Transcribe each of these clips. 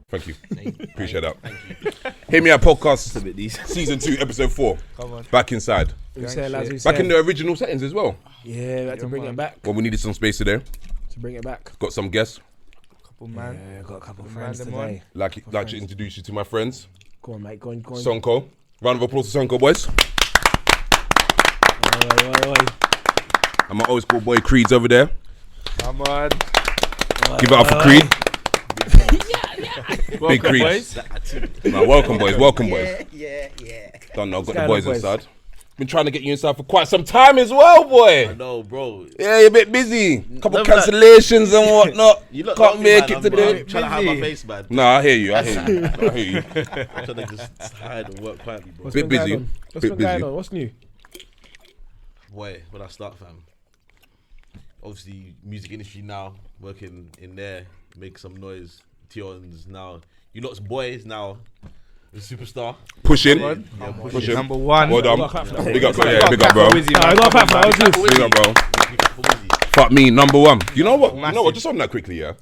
Thank you. Appreciate that. Hear Me Out podcast, season 2, episode 4. Come on. Back inside. Back in the original settings as well. Yeah, we had to bring it back. Well, we needed some space today. To bring it back. Got some guests. Yeah, got a couple of friends today. Like to introduce you to my friends. Go on, mate. Go on. Sonko. Round of applause to Sonko, boys. Oi. And my old school boy Creedz over there. Come on. Give it up for Creed. Big Creedz. Welcome, boys. Yeah. Don't know, got the boys inside. Been trying to get you inside for quite some time as well, boy. I know, bro. Yeah, you're a bit busy. Couple cancellations and whatnot. You look can't make it today. I'm trying to hide my face, man. No, I hear you. I'm trying to just hide and work quietly, bro. Bit busy. What's been going on? What's new? Boy, when I start, fam. Obviously, music industry now, working in there, make some noise. Tions now. You lot's boys now. The superstar. Pushing. Yeah, pushing. Number one. Well done. Big up, bro. Big up, bro. Fuck me, number one. You know what? Just on that quickly, yeah.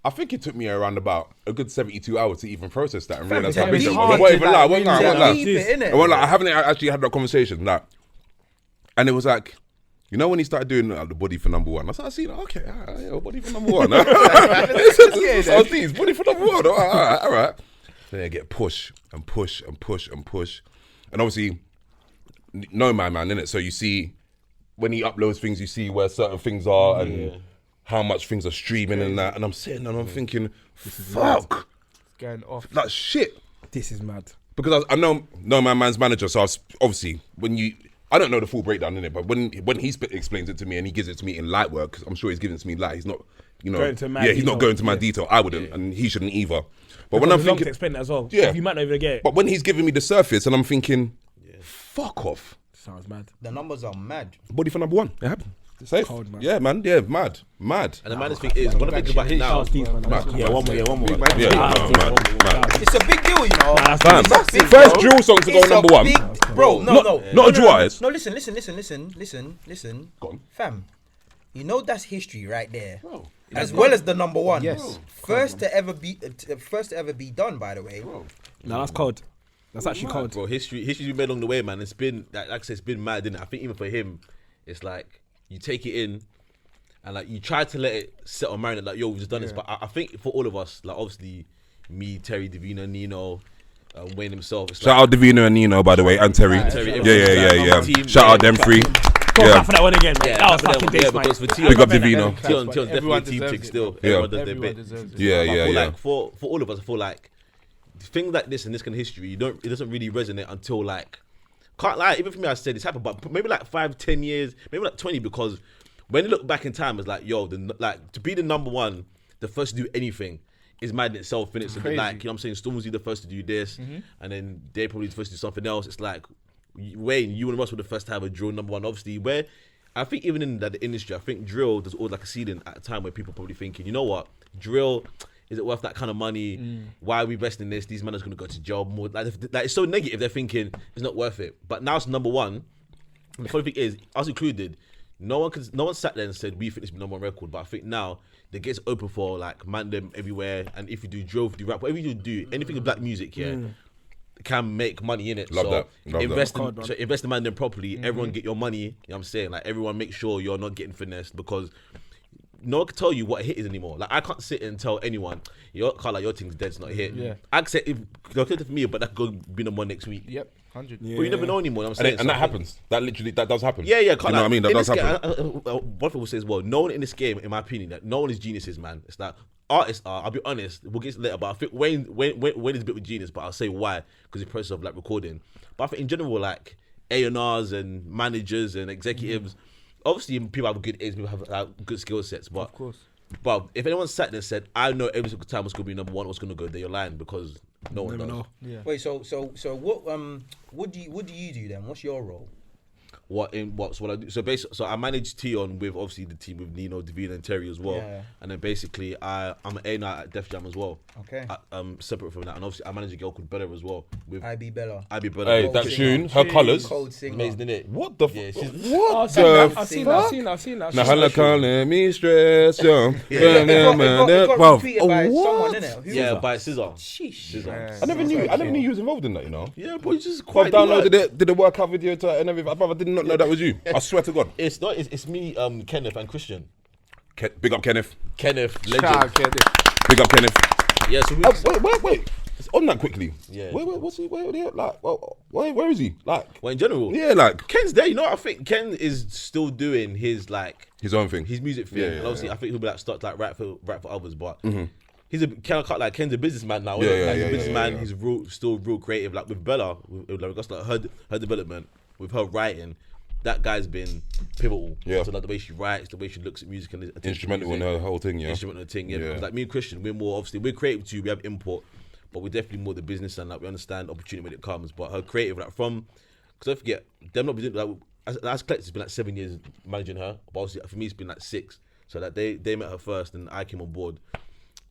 I think it took me around about a good 72 hours to even process that and realize how big that was. I won't even lie. I haven't actually had that conversation. Like, and it was like, you know when he started doing the body for number one, I started seeing, okay, body for number one. Body for number one. All right. Then I get push. And obviously, no man, innit? So you see, when he uploads things, you see where certain things are and how much things are streaming and that. And I'm sitting and I'm thinking, fuck. It's going off. Like shit. This is mad. Because I know my man's manager, so obviously, I don't know the full breakdown in it, but when he explains it to me and he gives it to me in light work, because I'm sure he's giving it to me light. He's not, he's not going to my detail. I wouldn't, and he shouldn't either. But when I'm thinking, to explain that as well. Yeah, you might not even get it. But when he's giving me the surface, and I'm thinking, fuck off. Sounds mad. The numbers are mad. Body for number one. It happened. Safe. Cold, man. Yeah, man. Yeah, mad. And the maddest thing is, when I think about it now, Yeah, one more. mad. It's a big deal, you know. Fam, It's a big first deal. drill song to go It's a number one. Bro, no. Not a drill artist. No, listen. Go on. Fam, you know that's history right there. Bro. As well as the number one. Yes. First to ever be done, by the way. No, that's cold. That's actually cold. bro, history we made along the way, man. It's been, like I said, it's been mad, didn't it? I think even for him, it's like, you take it in, and like you try to let it settle, marinate, like, yo, we've just done this. But I think for all of us, like obviously me, Terry, Davina, Nino, Wayne himself. Shout out Davina and Nino, by the way, and Terry. Yeah. Shout out them three. Go back for that one again. Yeah, That was fucking days, because for mate. Tion, Big up Davino. Tion's definitely a team chick still. Everyone does their bit. Yeah. Like for all of us, I feel like things like this and this kind of history, it doesn't really resonate until like, can't lie, even for me, I said it's happened, but maybe like 5-10 years, maybe like 20, because when you look back in time, it's like, yo, to be the number one, the first to do anything is mad in itself, innit? So like, you know what I'm saying, Stormzy the first to do this, and then they probably the first to do something else. It's like, Wayne, you and Russ were the first to have a drill number one, obviously, where I think even in the industry, I think drill, there's always like a ceiling at a time where people are probably thinking, you know what, drill, is it worth that kind of money? Why are we investing in this? These men are going to go to jail more. Like it's so negative, they're thinking it's not worth it. But now it's number one. And the funny thing is, us included, no one sat there and said we think this is number one record. But I think now the gates open for like man them everywhere. And if you do drill, if you do rap, whatever you do, anything with black music, can make money in it. Love that. Invest in man them properly. Everyone get your money. You know what I'm saying? Like everyone make sure you're not getting finessed, because no one can tell you what a hit is anymore. Like I can't sit and tell anyone your thing's dead, it's not a hit. Yeah. I can say if they'll say it for me, but that could be number one next week. Yep, 100. But you never know anymore. I'm saying, And that happens. That does happen. Yeah. You know what I mean? That does happen. One people says, well, no one in this game, in my opinion, that no one is geniuses, man. It's like artists are. I'll be honest. We'll get to later, but I think Wayne is a bit of a genius. But I'll say why, because the process of like recording. But I think in general, like A&Rs and managers and executives, obviously people have good aims, people have good skill sets, but Of course. But if anyone sat there and said, I know every single time what's going to be number one, what's going to go there, you're lying, because no one does. Yeah. Wait, so what do you do then? What's your role? what I do. So basically, so I manage Tion with obviously the team with Nino, Davina, and Terry as well. Yeah. And then basically, I'm an A at Def Jam as well. Okay. Separate from that, and obviously I manage a girl called Bella as well. With IB Bella. Hey, That Cold tune, singer. her colours. Cold singer. amazing, isn't it? What the Yeah, fuck? she's- What I've the seen that. Now her calling me stress, yo. It got Wow. retweeted by What? someone, innit? Who Yeah, was by Scissor. Sheesh. Scissor. I never knew you was involved in that, you know. Yeah, but it's just I quite. downloaded it, did a workout video to it and everything. I did not know that was you. I swear to God. It's not. It's me, Kenneth, and Christian. Big up Kenneth. Kenneth, Shout out, legend. kid. Big up Kenneth. Yeah, so we. Wait. On that quickly. Yeah. What's he? Where is he? Like. Well, in general, Yeah, like Ken's there. You know, I think Ken is still doing his his own thing. his music thing. Yeah, and yeah, obviously, yeah. I think he'll be like start like rap for others, but. Ken's a businessman now. Yeah, Like, yeah, he's yeah, a businessman. yeah. He's still real creative. Like with Bella, with regards to like her development, with her writing, that guy's been pivotal. Yeah. So like the way she writes, the way she looks at music and attention to Instrumental in music. her whole thing, yeah. Instrumental thing, yeah. Yeah. Because like me and Christian, we're more obviously we're creative too. We have input, but we're definitely more the business and like we understand opportunity when it comes. But her creative, like from, because don't forget, them not been like as Collective, it's been like 7 years managing her. But obviously for me, it's been like 6. So that they met her first, and I came on board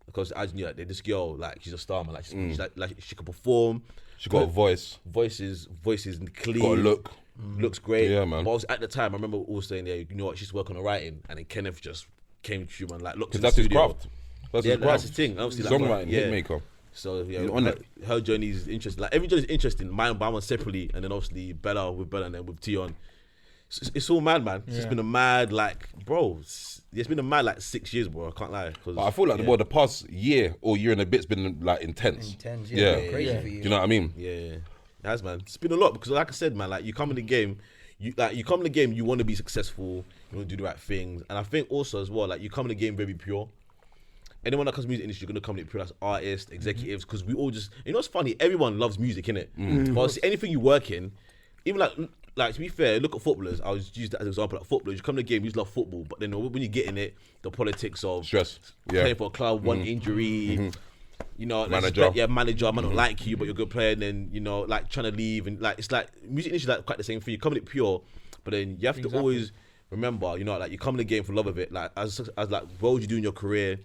because I just knew like this girl, like she's a star, man. Like she's like she can perform. She got a voice. Voices clean. Got a look. Looks great. Yeah, man. But also, at the time, I remember all saying, yeah, you know what, she's working on writing, and then Kenneth just came to you, man. Like, look, Because that's his craft. That's Yeah, his craft. that's his thing. Obviously, like, Songwriting, yeah. hitmaker. So yeah, He's on it. her journey is interesting. Like every journey is interesting. Mine by one separately, and then obviously Bella with Bella, and then with Tion. It's all mad, man. It's been a mad, like, bro. It's been a mad like 6 years, bro. I can't lie. But I feel like the past year or year and a bit's been like intense. Yeah. Crazy for Do you. you know what I mean? Yeah, it has, man. It's been a lot because, like I said, man, like you come in the game, you want to be successful, you want to do the right things, and I think also as well, like you come in the game very pure. Anyone that comes to the music industry, you're gonna come in pure as artists, executives, because we all just, you know, what's funny? Everyone loves music, innit? But obviously, anything you work in, even like to be fair, look at footballers. I was use that as an example. Like footballers, you come to the game, you just love football, but then when you get in it, the politics of Stress. Yeah. playing for a club, one injury. You know, Manager. manager might not like you, but you're a good player, and then, you know, like trying to leave, and like, it's like, music industry is like quite the same thing. You come in it pure, but then you have to always remember, you know, like you come in the game for love of it, like, as like, what would you do in your career,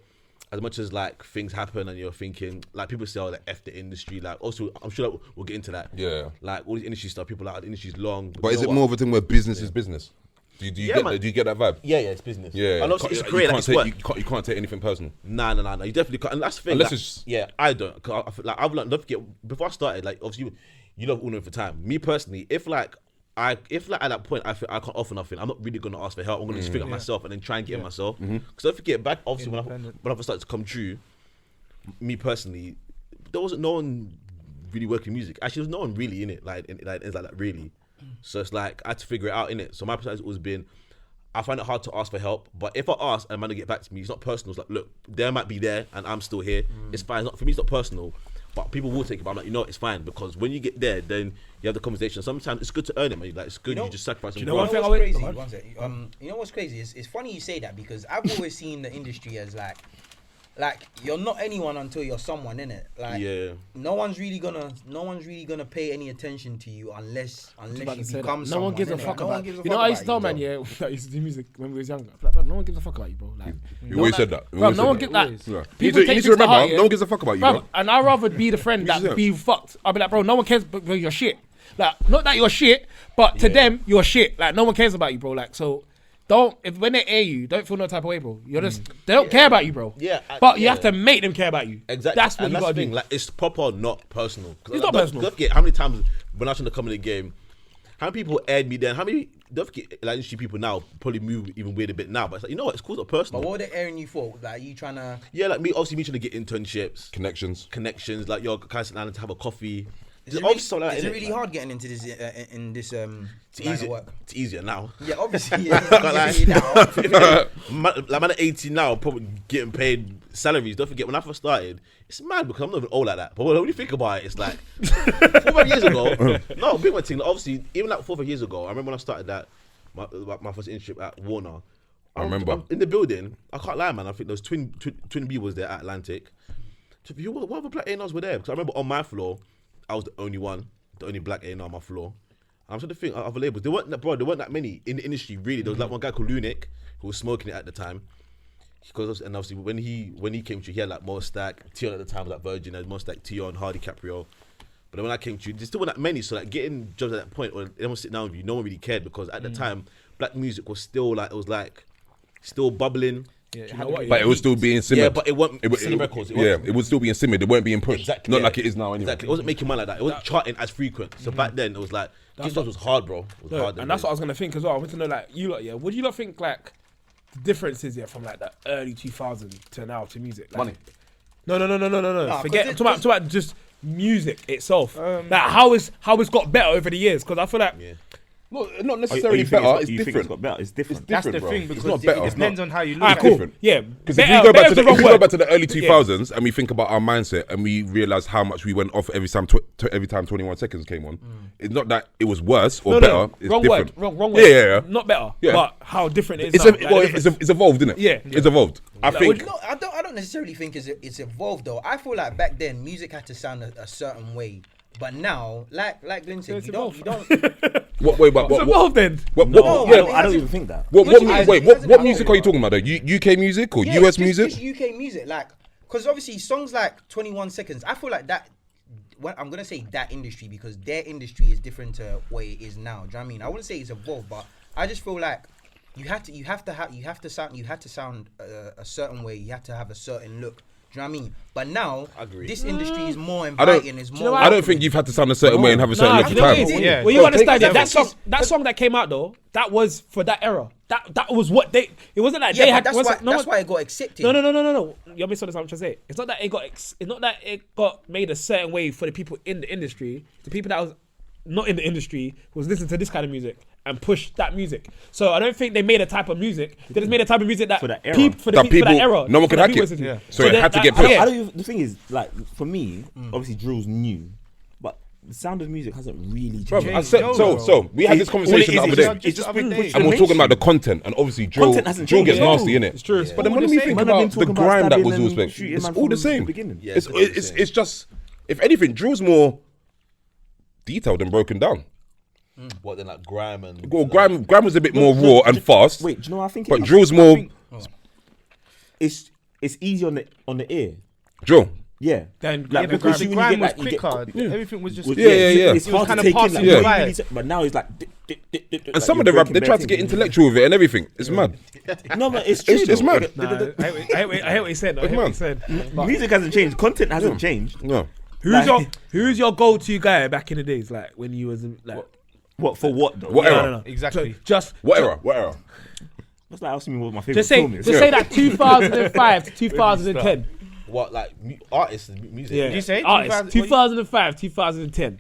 as much as like things happen and you're thinking, like people say, oh, like F the industry, like also, I'm sure like, we'll get into that. Yeah. Like all this industry stuff, people are like, the industry's long. But is it more of a thing where business is business? Do you get that vibe? Yeah, it's business. Yeah. And also, it's a career, like, it's work. You can't take anything personal. Nah, you definitely can't. And that's the thing. Unless like, it's- yeah, I don't. Cause I feel like I've learned. Don't forget, before I started, like obviously you love Uno for time. Me personally, if like at that point I feel I can't offer nothing, I'm not really gonna ask for help. I'm gonna just figure it out myself and then try and get it myself. Because don't forget, back obviously when I first started to come true, me personally, there wasn't no one really working music. Actually, there was no one really in it. It's like that really. So it's like I had to figure it out in it. So my perspective has always been, I find it hard to ask for help, but if I ask and a man to get back to me, it's not personal. It's like, look, they might be there and I'm still here. It's fine. For me, it's not personal, but people will take it. But I'm like, you know, it's fine, because when you get there, then you have the conversation. Sometimes it's good to earn it, man. Like, it's good. You just sacrifice. you and know grow. one thing I what's went- crazy? Go on. One sec. You know what's crazy? It's funny you say that, because I've always seen the industry as like you're not anyone until you're someone, innit? Like Yeah. no one's really gonna pay any attention to you unless About you to say become that. someone. No one gives a innit? fuck No about one gives a you know, fuck I used to tell about man, you, that used to do music when we was younger. Like, bro, no one gives a fuck about you, bro. Like, You always said that. You Bro, always no said one that. gives like. Yeah. People You take need things to remember, heart, no one gives a fuck about you, Bro, bro. and I'd rather be the friend that be fucked. I'll be like, bro, no one cares, but you're shit. Like, not that you're shit, but to them, you're shit. Like, no one cares about you, bro. Like, so when they air you, don't feel no type of way, bro. You're just, they don't care about you, bro. Yeah, But you yeah. have to make them care about you. Exactly. That's what and you that's gotta the thing. do. Like, it's proper, not personal. It's not personal. Don't forget how many times when I was trying to come in the game, how many people aired me then? How many? Don't forget, like, industry people now probably move even weird a bit now. But it's like, you know what? It's cool, it's not personal. But what were they airing you for? Like, you trying to? Yeah, like me trying to get internships, Connections. like your guys sitting down to have a coffee. Is it really hard getting into this in this line of work? It's easier now. Yeah, obviously. Yeah, it's easier now. Like, man at 18 now, probably getting paid salaries. Don't forget, when I first started, it's mad because I'm not even old like that. But when you think about it, it's like 4 or 5 years ago. No, big one thing. Like, obviously, even like 4 or 5 years ago, I remember when I started that my first internship at Warner. I remember. I'm in the building. I can't lie, man. I think there was Twin B was there at Atlantic. What other black A&Rs were there? Because I remember on my floor, I was the only black A&R on my floor. I'm trying to think of other labels. There weren't that many in the industry really. There was like one guy called Lunik who was smoking it at the time. And obviously when he came to, he had like Mo Stack, Tion at the time was like Virgin, had Mo Stack, Tion, Hardy Caprio. But then when I came to, there still weren't that many. So like getting jobs at that point, or anyone sit down with you, no one really cared because at the time, black music was still like, it was like still bubbling. Yeah, but it was still being simmered. Yeah, but it wasn't Cinema Records. It was still being simmered. It weren't being pushed. Exactly, Not like it is now anyway. Exactly. It wasn't making money like that. It wasn't charting as frequent. So back then, it was like, getting jobs was hard, bro. It was hard. And that's what I was going to think as well. I want to know, like, you lot, what do you lot think, like, the differences from, like, the early 2000s to now to music? Like, Money. No. Forget, I'm talking about just music itself. Like, how it's got better over the years. Because I feel like... Yeah. Not necessarily better. It's different. It's got better. It's different. That's the bro. thing because it's not better. it depends on how you look Alright, at cool. it. Yeah. Because if we go back to the early 2000s and we think about our mindset and we realize how much we went off every time 21 seconds came on, it's not that it was worse or better. It's wrong different. word. Wrong word. Yeah. Not better. Yeah. But how different it is. It's evolved, isn't it? Yeah. It's evolved. I think. No, I don't necessarily think it's evolved though. I feel like back then music had to sound a certain way, but now, like Glenn said, you don't. What way? It's evolved then. I don't even think that. What music are you talking about? Though? UK music or US music? Just UK music, like, because obviously songs like 21 Seconds, I feel like that. Well, I'm gonna say that industry because their industry is different to what it is now. Do you know what I mean? I wouldn't say it's evolved, but I just feel like you have to sound a certain way. You have to have a certain look. Do you know what I mean? But now, this industry is more inviting. I don't think you've had to sound a certain way and have a certain look of time. Yeah. Well, you understand that song that came out though, that was for that era. That was what they. It wasn't like they had. That's why it got accepted. No. You're misunderstanding what I'm trying to say. It's not that it got. It's not that it got made a certain way for the people in the industry. The people that was not in the industry was listening to this kind of music and push that music. So I don't think they made a type of music. They just made a type of music that For that era. for that era. No one could hack it. Yeah. So it had to get pushed. The thing is, like, for me, obviously drill's new, but the sound of music hasn't really changed. Bro, so we had this conversation the other day. It's just been pushed. And we're talking about the content, and obviously drill gets nasty, innit? It's true. But then when we think about the grime that was always like, it's all the same. It's just, if anything, drill's more detailed and broken down. What then, like grime and... Well, grime was a bit more raw and fast. Wait, do you know what I think? But drill's more... It's easy on the ear. Drill. Yeah. Then Like, because The when grime you was get, like, you quicker. get- Everything was just... It's It was hard kind to of take in. passing Like, you really, by. really but now it's like... And some of the rap, they try to get intellectual with it and everything. It's mad. No, but it's true. It's mad. I hate what he said. Music hasn't changed. Content hasn't changed. No. Who's your go-to guy back in the days? Like when you was like... What for what though? What era? No. Exactly. So just What era? That's like asking me what my favorite just say film is. say that 2005 to 2010. What, like artists and music? Yeah. Did you say artists? 2005 2010.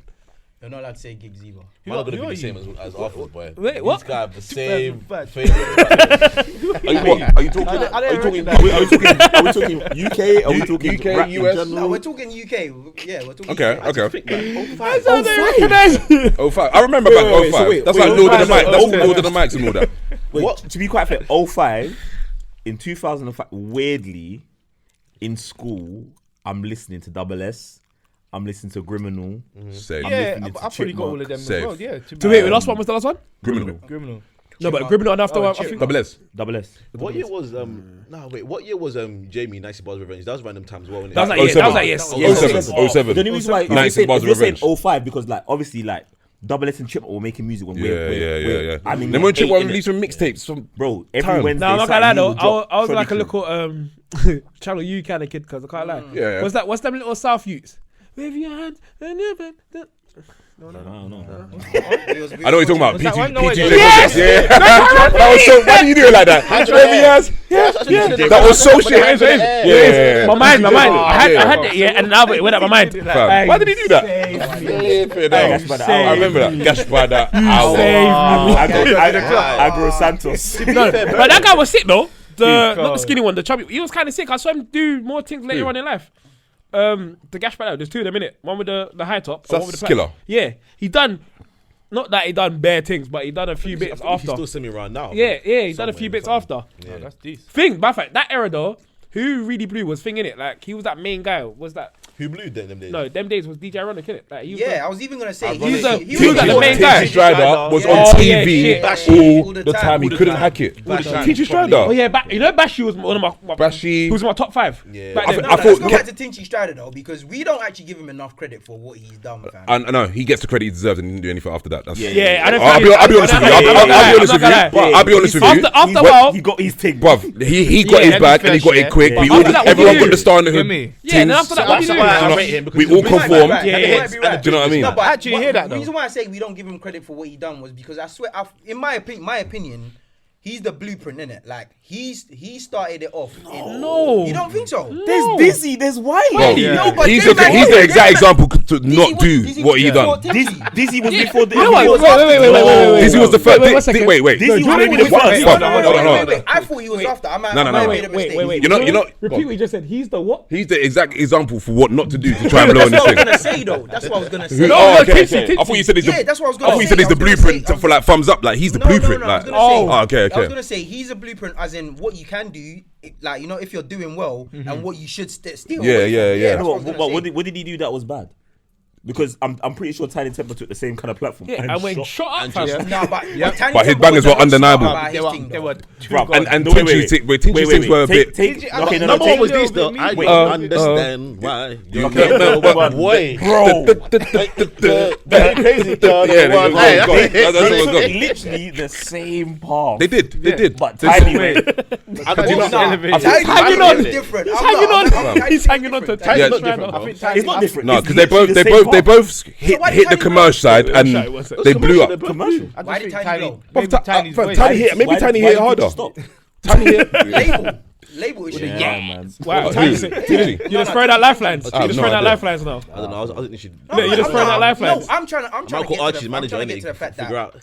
You're not allowed to say gigs either. I'm not gonna be the same as Arthur's boy. Wait, what? These guys have the same 2005. favorite. Are you talking UK? Are we talking UK, rap in US? general? No, we're talking UK. Yeah, we're talking Okay, UK. okay. 05. I remember back Wait, 05. so wait, That's wait, like Lord of the 05, Mic. That's Lord of the Mics and all that. Wait, to be quite fair, 05, in 2005, weirdly, in school, I'm listening to Double S. I'm listening to Criminal. Same. Yeah, listening to I've probably got all of them as Safe. well. Yeah. So wait, the last one was the last one? Criminal. No, but Criminal and after one, I think. Double S. Double S. What year was what year was Jamie 90 Bars Revenge? That was random times as well, wasn't it? That was like yes. 07. The only reason why Nice if Bars you're saying Revenge. 05 because like obviously like Double S and Chip were making music when Yeah. I mean, Then when Chip eight, was innit? releasing mixtapes from Bro, every Time. Wednesday. No, I'm not gonna lie though. Saturday, he would I was drop like a Freddie little Channel U kind of kid because I can't lie. Yeah. What's them little South youths? With your hand and your back. No. I know what you're talking about. Was that one? No, PTJ yes! projects. Yeah. That was so. Why do you do it like that? That was so shit. Yeah. My mind. I had that, yeah, and now it went out my mind. Fam. Why did he do that? I remember that. Gashpada. Agro Santos. No, but that guy was sick though. Not the skinny one, the chubby. He was kind of sick. I saw him do more things later on in life. The Gash Battle, there's two of them in it. One with the high top. So one with the that's killer. Yeah, he done. Not that he done bare things, but he done a few bits He's after. still semi around now. Yeah, he done a few bits after. That's decent. Thing, by fact, that era though, who really blew was Thing in it. Like he was that main guy. Was that Who blew them days? No, them days was DJ Ironic, innit? Like, he was Yeah, I was even gonna say he was like the Tinchy main guy. Strider was Yeah. on Oh, TV yeah, shit. all the time. He couldn't hack it. Tinchy Oh Strider. yeah, you know Bashi was one of my Bashi. He was in my top 5. Yeah. Back I then. thi- Let's thought go back to Tinchy Strider though, because we don't actually give him enough credit for what he's done, fam. I know he gets the credit he deserves, and he didn't do anything after that. That's Yeah, I don't I'll think be honest with you. I'll be honest with you. I'll be honest with you. After a while, He got his thing. Bruv, he got his and bag his and he got fair it quick. share. We But all, after that, what everyone do you got do? the star in the You hood. get me? yeah, and after that, what do you That's do? why I know, rate him because we he's all the big conformed. man. Yeah, And the yeah. hits and the Do you know what I mean? No, but I actually hear that, The though. reason why I say we don't give him credit for what he done was because I swear, in my opinion, he's the blueprint, innit? Like he started it off. No. You don't think so? There's Dizzy, there's Wiley. Bro, No, but he's them the man- he's the exact example to Dizzy not was- do Dizzy what was he before done. Tinchy. Dizzy was before the. You know what? before- Wait. Dizzy was the first. Wait, 1 second. Wait. Dizzy was No, maybe wait, the wait, first. wait, Hold no, on, no, hold on, no, hold on. I thought he was after. I might No. have made a mistake. Wait. You know. Repeat what you just said. He's the what? He's the exact example for what not to do to try and blow on That's this what I was thing. gonna say though. That's what I was gonna say. Who- No, oh, no, okay. Tinchy. I thought you said he's Yeah, the. that's what I was I gonna thought you say. said he's I the was gonna blueprint say- for like thumbs up. Like he's the blueprint. No, I was Like gonna say. oh, okay. I was gonna say he's a blueprint, as in what you can do, like if you're doing well and what you should steal. Yeah. That's No, what I was gonna say. what did he do that was bad? Because I'm pretty sure Tiny Temper took the same kind of platform. Yeah, and when shot up, fam. No, but Tiny But his Temper bangers was were undeniable. about his thing, They though. were too Bruv, good. and no, wait, Tinchy's things were a bit. Okay, Number one was this though. Wait, I wait. don't understand why you Okay, don't but- know why. Bro, Very crazy, dog. Yeah, One. they Hey, was gone. That's what they was took gone. literally the same path. They did. But Tiny went. I don't know. Elevated. Tiny hanging Temper on. is different. He's I'm hanging not- on. I'm He's hanging on to different. Tiny's Yeah, not different, I bro. think Tiny- It's not different. No, It's because they literally both the same hit why did hit the Tiny commercial side and Sorry, what's it? they blew up. path. Commercial. I Why just did think Tiny Tiny? blow? Maybe Tiny's Fam, voice. Tiny hit. Maybe Why- Tiny why hit did you harder. stop? Tiny hit. Label issue. Yeah, man. Wow, Who? you just throwing out lifelines. You just no throwing out idea. lifelines now. I don't know. I think they should. No, you just throwing out lifelines. No, I'm trying to Michael get Archie's to manager, the innit? fact Figure out.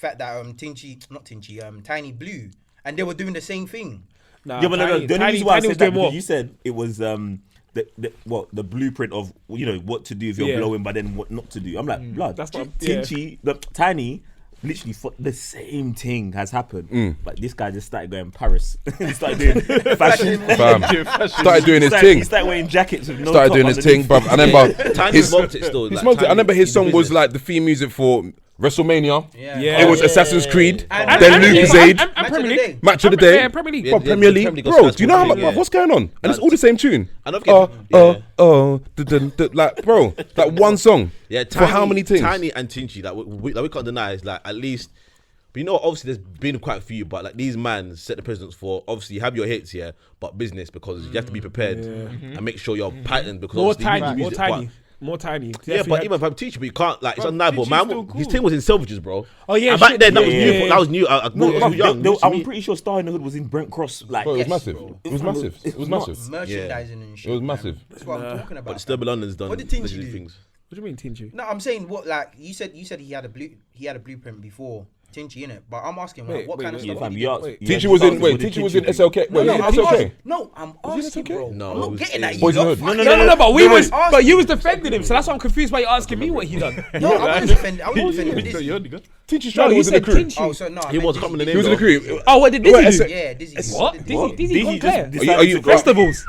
that Tiny blew, and they were doing the same thing. Nah, Yeah, but no, Tiny- the only Tiny- reason why I Tiny was said that doing more. because you said it was the blueprint of what to do if you're Yeah. blowing, but then what not to do. I'm like, blood. That's what- Tinchy, Tiny, literally the same thing has happened, but this guy just started going Paris. He started doing fashion. Fam, started doing his thing. He started wearing jackets with no Started top doing his thing, underneath. bruv. I remember Tiny smoked it still. he like, smoked it. I Tiny- remember his he's song in was business. like the theme music for WrestleMania. Yeah. It was Assassin's Creed. And- Then and- Lucozade. and Premier League. Match of the day. Yeah, Premier League. Yeah, Bro, Premier League. Premier League Bro, was do you know how much? yeah. What's going on? And it's all the same tune. I don't get. Like, bro, that one song. Yeah, For how many things? Tiny and Tinchy, like we can't deny is like at least. But you know, obviously there's been quite a few, but like these man set the precedence for obviously you have your hits here, but business because you have to be prepared and make sure you're patterned because More obviously tiny, music, more tiny. Yeah, but even if I'm teaching, but you can't like it's undeniable. Man, Tinchy's still his cool. thing was in Selvages, bro. Oh, yeah, and back shit, then that was yeah, new. yeah, That was new. I No, was young. I'm pretty sure Star in the Hood was in Brent Cross. Like, Bro, it was Yes, massive. bro. It was massive. It was nuts. massive. Merchandising and shit. It was man. massive. That's what I'm talking about. But Sturby London's done What did Tinchy legendary do? things. What do you mean, Tinchy? No, I'm saying what like you said he had a blueprint before Tinchy in it, but I'm asking like, Wait, what wait, kind of wait, stuff fam, did he you do? asked. Wait. Tinchy was in. Wait, Tinchy was in SLK. No, Wait, no, in I'm SLK. asking. No, I'm asking, okay? bro. No, I'm it not was getting in- at you. Boys in the lot. Hood. Fuck No, but we No, was, I'm but you was defending him, so that's why I'm confused why you're asking me what he done. No, I wasn't defending. I wasn't defending So this. you're the good. Tinchy No, Strider you was in the said crew. Tinchy. Oh, so no. He was coming the name. He was in the though. crew. Oh, what did Wait, Dizzy do? Yeah, Dizzy. What? Dizzy. Dizzy gone clear. decided Are you- to go- Festivals.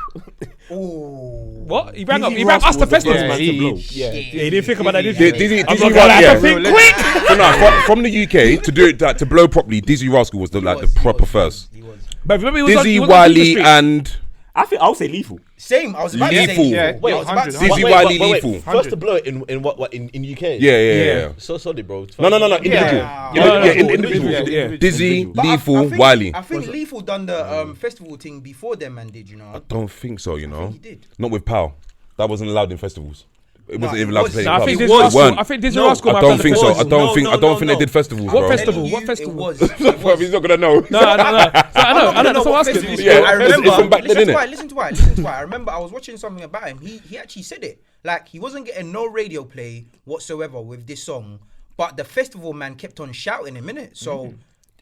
Ooh. What? He rang up. Dizzy He rang us Rascal to was the first festivals. man to blow. Yeah, he didn't think about that, did Dizzy, he? Dizzy, I'm not gonna yeah. have to think quick. So no, from the UK to do it like, to blow properly, Dizzy Rascal was the proper first. He was. But remember, he was on, Dizzy, he was on Beaker Wiley, Street. and I would say Lethal. Same. I was about to say. Lethal. Yeah, Wait, I was about to say. Dizzy, Wait, Wiley, wait, Lethal. First to blow it in what in UK. Yeah. So solid, bro. No, individual. Yeah. Individual. Yeah. Dizzy, But Lethal, Wiley. I think Lethal done the festival thing before them man did, you know. I don't think so, you know. he did. Not with Pow. That wasn't allowed in festivals. It wasn't it even allowed to was. play in No, I clubs. think It Dizzy Rascal. weren't. I think Dizzy No, Rascal. I might don't have done think the so. I festivals. don't think. I don't think they no. did festivals, What bro. festival? Telling What you, festival? It was. Bro, he's not gonna know. No. So I know. That's what I'm asking. Festival. Yeah, I remember. it's from back then, innit? Listen to why. I remember I was watching something about him. He actually said it. Like he wasn't getting no radio play whatsoever with this song, but the festival man kept on shouting him, innit? So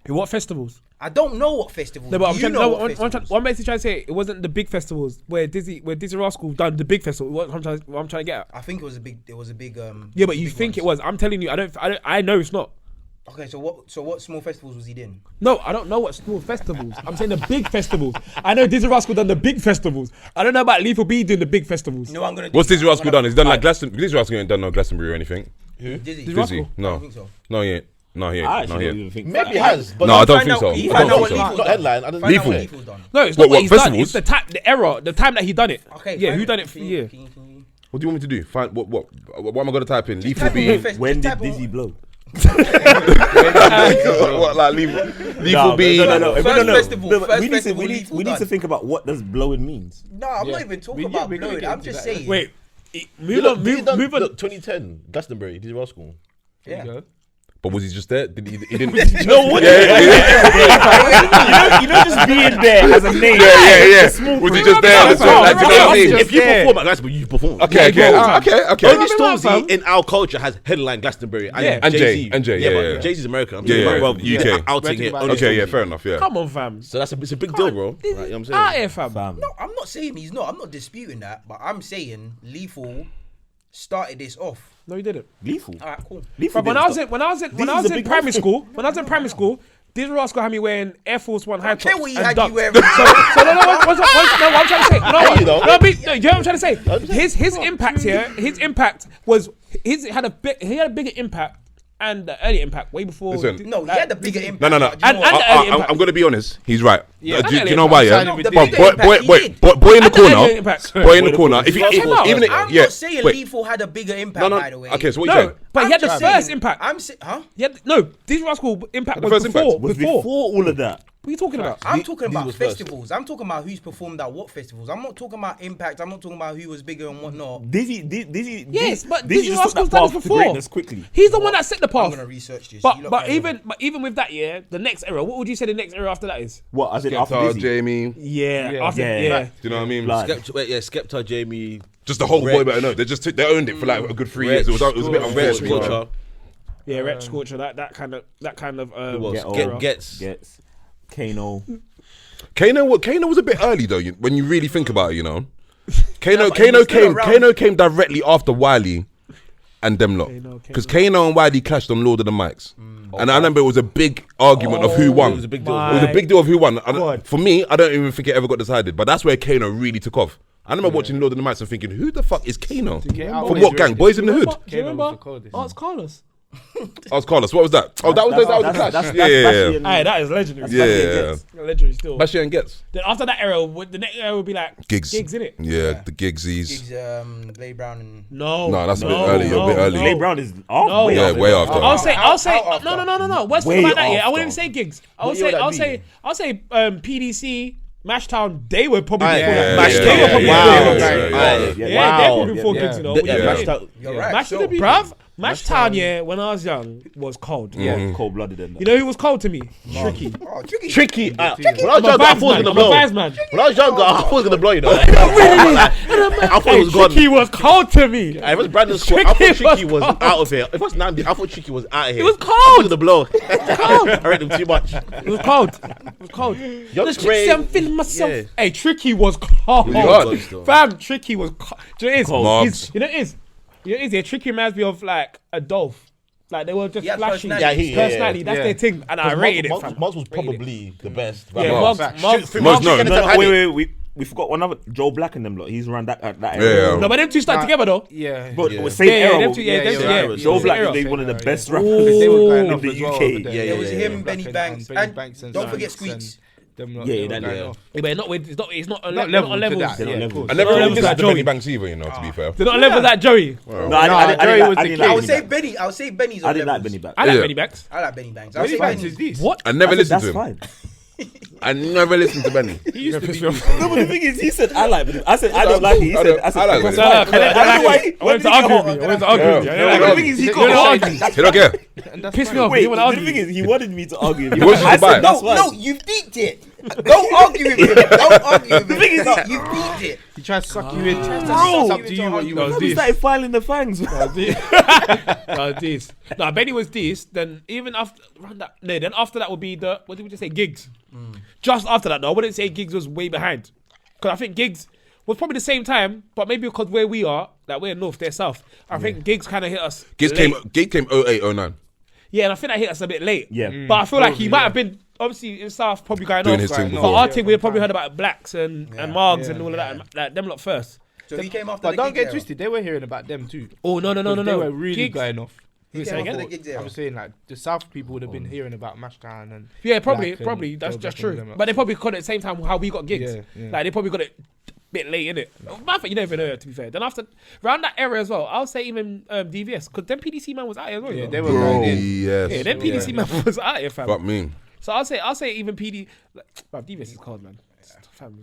What festivals? I don't know what festivals. No, but I'm Do you trying. know No, what I'm festivals? basically trying to say it wasn't the big festivals where Dizzy Rascal done the big festival. What I'm trying to get at. I think it was a big. Yeah, but you think it was? I'm telling you, I know it's not. Okay, so what small festivals was he doing? No, I don't know what small festivals. I'm saying the big festivals. I know Dizzy Rascal done the big festivals. I don't know about Lethal B doing the big festivals. No, I'm gonna. What's Dizzy Rascal done? He's done like Glastonbury. Dizzy Rascal ain't done no Glastonbury or anything. Dizzy. Dizzy Dizzy? Rascal? No. I don't think so. No, he ain't. No, he ain't. I No, actually he don't ain't. even think. Maybe he has, but No, I don't Find think out- so. he I find don't out think what so. not headline. I don't Find out Lethal. what Lethal's done. No, it's What, not what he's done. festivals? It's the time, the era, the time that he done it. Okay. Yeah, fine. who done it? Can you- Yeah. can you- What do you want me to do? Find what am I gonna type in? Lethal type in B. what fest- When just did type in Dizzy what- blow? What like Lethal B? No. First festival, but first we need to festival, we need Lethal we need done. to think about what does blowing means. No, I'm not even talking about we're gonna blowing. get I'm into just that. saying. Wait, He move look, on, he done, move on. look, 2010, Glastonbury, Dizzy Rascal. Yeah. But was he just there? Did he didn't? No, what? You know, just being there as a name. Yeah. Was he just there? That's what, like, you know what I mean? If you perform at Glastonbury, you perform. Okay. Only fam. Stormzy in our culture has headline Glastonbury. Yeah. And Jay-Z. Jay, Yeah, yeah. but Jay-Z's American. I'm Yeah, talking about yeah, UK. outing here. Right, only Okay, yeah, Stormzy. fair enough. Yeah. Come on, fam. So it's a big deal, bro. Like, you know what I'm saying? Out here, fam. No, I'm not saying he's not. I'm not disputing that. But I'm saying Lethal started this off. No, he didn't. Lethal. All right, cool. Lethal. But when I was in big primary ones. school, Dizzy Rascal had me wearing Air Force One high tops. care what he and had you dunks. wearing. So no, what I'm trying to say. you know. You know what I'm trying to say. His impact here. His impact was he had a bigger impact and the early impact way before. Listen. No, he had the bigger impact. No. but do you And know what? the early impact. I'm gonna be honest. He's right. Yeah. Do you know why? Yeah. No, the But bigger impact he did. boy in the And the early corner. impact. Boy in the corner. If you even I'm yeah. not saying Wait. Lethal had a bigger impact, No. by the way. Okay. So what you saying? No, but he had the just first saying- impact. I'm saying, huh? Dizzy Rascal impact The was first before. impact was before all of that. What are you talking about? I'm talking about was first. festivals. I'm talking about who's performed at what festivals. I'm not talking about impact. I'm not talking about who was bigger and whatnot. Dizzy. Yes, but Dizzy Dizzy just took Rascal's that done path this to before. greatness quickly. He's the one that set the I'm path. gonna research this. But You lot but carry on. even with that, yeah, the next era. What would you say the next era after that is? What? As in after Skepta, Dizzy? Jamie. Yeah, Yeah. after Yeah. yeah. Do you know what I mean? Blood. Skepta, Jamie. Just the whole Rex. boy better know. They owned it for like a good 3 years. It was a bit unfair. Rex to be honest. Culture. Yeah, Ret Scorcher, that kind of Gets. Kano. Kano was a bit early though. When you really think about it, you know. Kano but he was still around. Kano came directly after Wiley and them lot. Kano. Because Kano and Wiley clashed on Lord of the Mics. And I remember it was a big argument of who won. It was a big deal. My- It was a big deal of who won. God. For me, I don't even think it ever got decided. But that's where Kano really took off. I remember watching Lord of the Mics and thinking, who the fuck is Kano? out From of what his gang? range. Boys in the Hood. Do you remember? was the coldest. Oh, it's Carlos. I was Carlos. What was that? Oh, that was the clash. Yeah. Hey, that is legendary. Yeah. Legendary still. Bashir and Gets. Then after that era, the next era would be like Gigs. Gigs, innit? Yeah, the Gigsies. Gigs, Blade Brown and No, That's a bit early. You're a bit early. Clay Brown is No. way Yeah, after way that. after. I'll say How no. What's Way about that? Yeah, I after. wouldn't even say Gigs. What year would that I'll say PDC, Mashtown. They were probably Aye, before yeah, that. yeah, They were probably yeah, before yeah, that. yeah, Yeah, they were before yeah. Gigs, you know. Yeah, What you Mashed mean? Out. you're right. Mash so- bruv, Mashtown, yeah, when I was young, was cold. Yeah, cold blooded and You know who was cold to me? Tricky. Oh, tricky. Tricky. When I was I'm a younger, I vibes thought it was man. gonna I'm a blow. vibes man. When I was younger, I thought it was gonna blow, you know. I thought it was gone. Tricky was cold to me. If it was Brandon Scott, I Tricky thought Tricky was was cold. out of here. If it was Namdi, I thought Tricky was out of here. It was I thought it cold. was gonna blow. Cold. I read him too much. It was cold. It was cold. Young Just Craig- I'm feeling myself. Yeah. Hey, Tricky was cold. hard. Fam, Tricky was cold. Do you know what Mobs. it is? You know what it is? You know what it is? Yeah, Tricky reminds me of like a Dolph. Like they were just Yeah, flashy. personality. Personality, that's Yeah. their thing. And I rated it, fam. Muggs was Rated it. probably the best. Yeah, Muggs. Muggs. Most known. No, wait. We forgot one other. Joe Black and them lot. He's around that area. Yeah. No, but them two started together though. Yeah. But Yeah. same Yeah, era. them two, yeah, them two, yeah. Joe Same Black era. is one of the Same best era, rappers They were going in off the as well UK. over there. Yeah, There was him, Black Benny and Banks, Benny and Banks and don't forget Sonks Squeaks. them lot, Yeah, they were that- going yeah. off. Yeah, but it's not on Not levels. level to that. They're Yeah, not of levels. course. I never No, really levels listened like to Benny Joey. Banks either, you know, to be fair. They're not on level that Joey. No, I Joey didn't was like the Benny I would Banks. say Benny. I would say Benny's. I didn't like Benny Banks. I like Yeah. Benny Banks. I like Benny Banks. I would Benny say Banks Benny. is this. What? I never I said, listened that's to him. fine. I never listened to Benny. He used to be. No, but the thing is, he said I like Benny. I said I don't like it. He I said don't- I said I like that's it. No, fine. no, And then I don't know why. I wanted to argue with you. I wanted to argue with you. Yeah. The thing is, he You're can't not argue. arguing. He don't care. Piss me off. Wait, You want to the argue? thing is, he wanted me to argue. He wants you to I buy said it. that's No, fine. no, you beat it. Don't argue with him. Don't argue with him. No, you beat it. He tried to suck you in. Bro. It's up to you what you No, want. He this. started filing the fangs. No, this. No, Benny was this. Then even after around that, no, then after that would be the what did we just say? Gigs. Just after that, though, I wouldn't say Gigs was way behind, because I think Gigs was probably the same time, but maybe because where we are, like we're north, they're south. I think Gigs kind of hit us. Gig late. came 08, 09. Yeah, and I think that hit us a bit late. Yeah. But I feel like he might have been, obviously, in South, probably going Doing off. his thing But before. our thing, we probably heard about Blacks and Margs and all of that, and, like, them lot first. So he came after But the don't Gigs get era. twisted. They were hearing about them too. Oh, no. They were really Gigs. going off. He Say came again? after the Gigs era. I'm saying like the South people would have been hearing about Mashtown and Yeah, probably. Black and That's Dope just and all true. them lot. But they probably got it at the same time how we got gigs. Yeah. Like, they probably got it a bit late, innit? Matter of fact, you never know, to be fair. Then after, around that era as well, I'll say even DVS, because then PDC man was out here as well. Yeah, you know? they were Bro, going in. yes. Yeah, then PDC man was out here, fam. Fuck me. So I'll say even PD. Like, bruv, DVS is cold, man. Fam,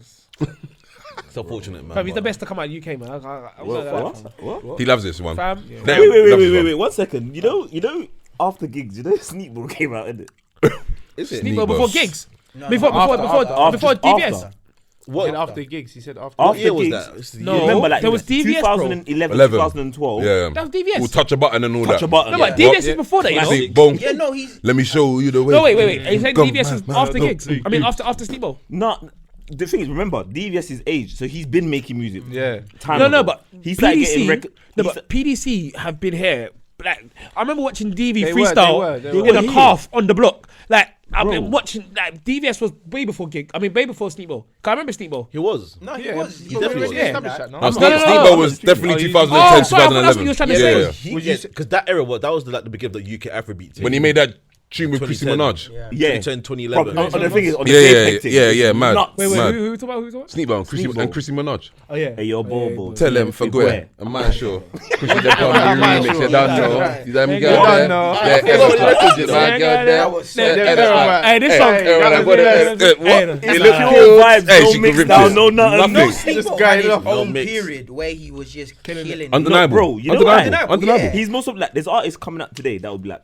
It's unfortunate, man. fam, he's the but- best to come out of UK, man. I'm gonna lie, fam. What? He loves this one. Fam, Damn, Wait, he loves this one. 1 second. You know, after gigs, Sneakball came out, innit? Is it? Sneak Neat before boss. gigs. No, Before DVS. After. What? After gigs, he said after. What After year was gigs. that? It's the No. year- Remember, like there was DVS, bro. 2011, 11. 2012. Yeah. That was DVS. We'll touch a button and all Touch that. a button. No, but yeah. DVS is before that, you know. Classic, boom. Yeah, no, he's. Let me show you the way. No, wait. Are you saying Come, DVS is man, after go. gigs? I mean, after Sleepo. No, the thing is, remember, DVS is age, so he's been making music. Yeah. Time No, ago. but he started getting PDC. But PDC have been here. Like, I remember watching DV They were, freestyle they were in a here. calf on the block. Like, I've Bro. been watching. Like, DVS was way before gig. I mean, way before Sneakball. Can I remember Sneakball? He was. No, he Yeah, was. he He definitely already was. established that. No, Now, no, no, no, Sneebo no. was definitely Oh, 2010, oh, sorry, I thought that's what you 2011. were trying to say. Yeah. Because that era, that was like the beginning of the UK Afrobeat thing. When he made that tune with Chrissy 2010. Minaj. Yeah. Yeah. 2010, Bro, 2011. the thing is, on the Yeah, same yeah, hectic, yeah, yeah, mad. nuts. Wait, Mad. who talking about? Sneebo and Chrissy, Sneebo. and Chrissy Minaj. Oh, yeah. Hey, yo, Bobo. Tell them for Where? Gwe. I'm not sure. Chrissy the Bomb, remix, you don't know. You them You girl don't there. know. Yeah, my girl That was so there. Hey, this song. What? It's look pure cute. vibes, Hey, no she mix could rip down, this. no nothing. No, Nothing. Sneebo guy had his love own mix. period where he was just killing it. Undeniable. Bro, you know Undeniable. why? Undeniable. Yeah. He's most of like, there's artists coming out today that would be like,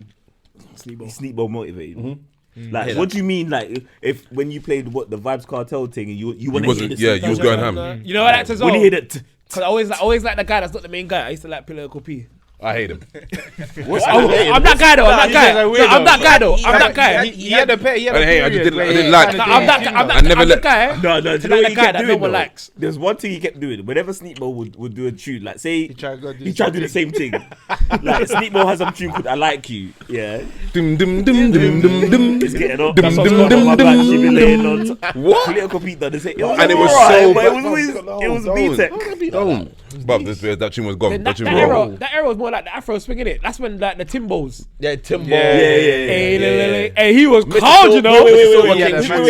Sneebo motivated. Like, Yeah. what do you mean? Like, if when you played the Vibes Cartel thing, and you He want to hear wasn't, the yeah, you was going ham. You know what actors are? when you hear that, Because I always like the guy that's not the main guy. I used to like Political P. I hate him. I'm that guy though. I'm that guy. No, I'm that guy though. I'm that guy. He had a pair. He had a I didn't- I period didn't- where I he didn't had like- to No, do I'm his that thing, guy. I'm though. I never I'm let- the guy. no, do you know like what the he guy kept that doing? no one though? likes. There's one thing he kept doing. Whenever Sneebo would do a tune, like say He tried to go do he tried to do the same thing. Like Sneebo has some tune called "I Like You." Yeah, Dum dum dum dum dum dum. it's getting up. Dum, That's dum, what's dum, my dum, black she be dum, laying on. What? Political Pete done the same. And it was alright, so but it bad. was B-Tech. Don't. Bruv, that tune was gone. Then That that tune was gone. era was more like the Afro swing, innit? That's when like the Timbos. Yeah, Timbo. Hey, he was Mr. cold, you know. Wait,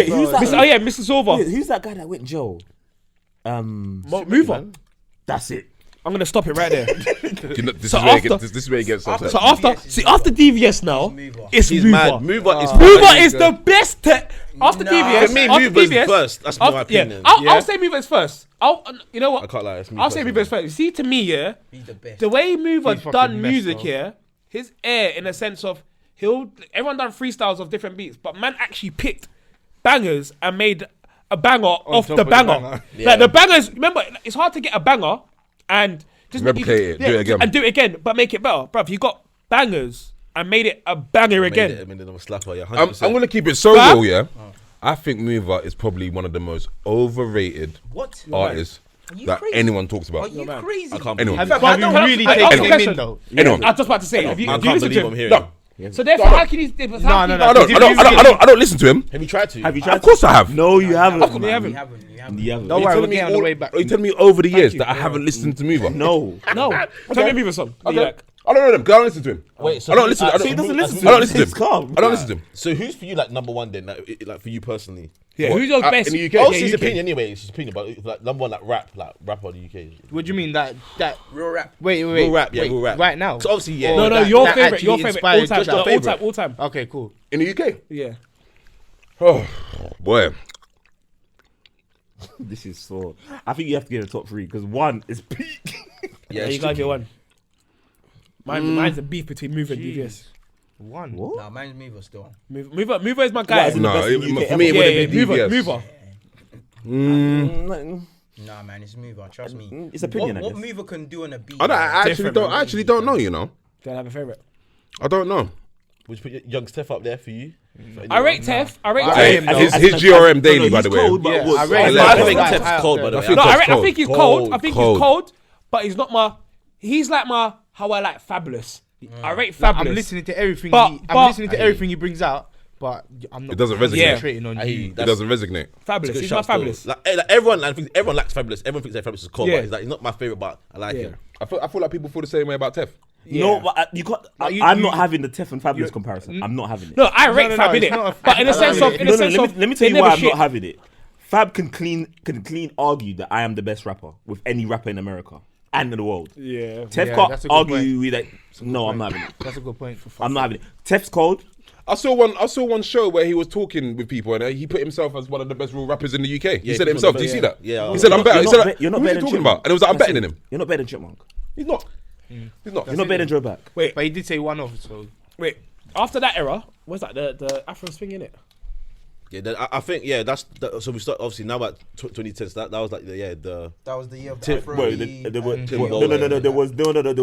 who's that? Oh yeah, Mr. Silver. Who's that guy that went Joe? Move on. That's it. I'm gonna stop it right there. You know, this So is where it after- gets. This is where it gets upset. So after DVS now, Mover. it's He's Mover. mad. Mover is Mover is the best. After Nah. DVS, For me, after Mover's DVS, first. That's my opinion. I'll say Mover is first. You know what? I can't lie. It's me I'll say personally. Mover is first. See, to me, yeah, He's the best. the way Mover He's fucking done messed music up. here, his air in a sense of everyone done freestyles of different beats, but man actually picked bangers and made a banger off top the of the banger. banger. Like the bangers, remember, it's hard to get a banger and just Replicate it, do it again. and do it again, but make it better, bruv. You got bangers and made it a banger Made again. it, I mean, I'm a slapper. Yeah, I'm 100%. gonna keep it so Fam? real, yeah. I think Mover is probably one of the most overrated What? artists Are you that crazy? anyone talks Are about. you man. crazy? I can't Anyone. believe Have it. you really I- taken I- him question. in though? Anyone. I was just about to say, have you, I do you can't listen believe to I'm him? hearing No. him. So therefore, how can he? No. I don't listen to him. Have you tried to? Have you tried? Of course I have. No, you haven't. You man. haven't. You haven't. You haven't. Don't Are you worry, telling we'll me get on the way back. Are you telling me over the years you. that I haven't listened to Mover? No. No. Tell me a Mover song. that you Okay. like. I don't know them. 'Cause I don't listen to him. Wait, so I don't listen. I So don't, he doesn't listen to I don't him. listen to It's him. calm. I don't listen to him. So who's for you like number one then? Like for you personally? Yeah, What? who's your best in the UK? Oh, Yeah, it's his UK. opinion anyway. It's his opinion, but like number one like rapper in the UK. What do you mean that? Real rap. Wait. Real rap, yeah, wait, real rap. Right now. So obviously, yeah. No, that- your that favorite, actually your favorite, inspired all time, just your all favorite. time, all time. Okay, cool. In the UK. Yeah. Oh boy. This is so. I think you have to get a top three because one is peak. Yeah, you gotta get one. Mine's a beef between Mover and DVS. One. What? Nah, mine's Mover still. Mover is my guy. What, No, best in UK for me it Yeah, would yeah, have been Mover, DVS. Mover. Nah, man, it's Mover. Trust me. It's opinion, I What guess. Mover can do on a beat. I actually Different, don't. man. I actually don't know. You know. Do I have a favorite? I don't know. Would you put Young Steph up there for you? I rate Tef. I rate I Tef. rate him, though. His GRM daily, by the way. Cold, but Yeah, what? I rate him. I think Like, Steph's out cold, there. by the way. think No, Tef's I think he's cold. I think cold. he's cold, but he's not my. He's like my how I like Fabulous. I rate Like, Fabulous. I'm listening to everything. But- I'm listening to everything he brings out, but I'm not. It doesn't resonate. Yeah. concentrating on you. It doesn't resonate. Fabulous. Good He's shout not still. Fabulous. Like everyone likes Fabulous. Everyone thinks that Fabulous is cool, Yeah. but he's not my favorite. But I like Yeah. him. I feel like people feel the same way about Tef. No, but you can't. Like, I'm not having the Tef and Fabulous comparison. I'm not having it. No, I rate no, Fab in it's it, not a but in a Fab. sense of, in a sense of, let me tell they you why never I'm shit. not having it. Fab can clean argue that I am the best rapper with any rapper in America and in the world. Yeah. Tef Yeah, can't that's a good argue with that. No, I'm not having it. That's a good point. I'm not having it. Tef's cold. I saw one show where he was talking with people and he put himself as one of the best real rappers in the UK. He Yeah, said it he's himself. one of Do you the see best. that? Yeah. He said I'm better. He said You're not who was better he than talking about? And it was like I'm That's better it. than him. You're not better than Chipmunk. He's not. He's not. You're not better than Joe Back. Wait, But he did say one off, so wait. After that era, what's that? The Afro swing in it. Yeah, I think so we start obviously now at 2010. So that was like the That was the year of the Tip- Afro. Wait, there was Timbo. there was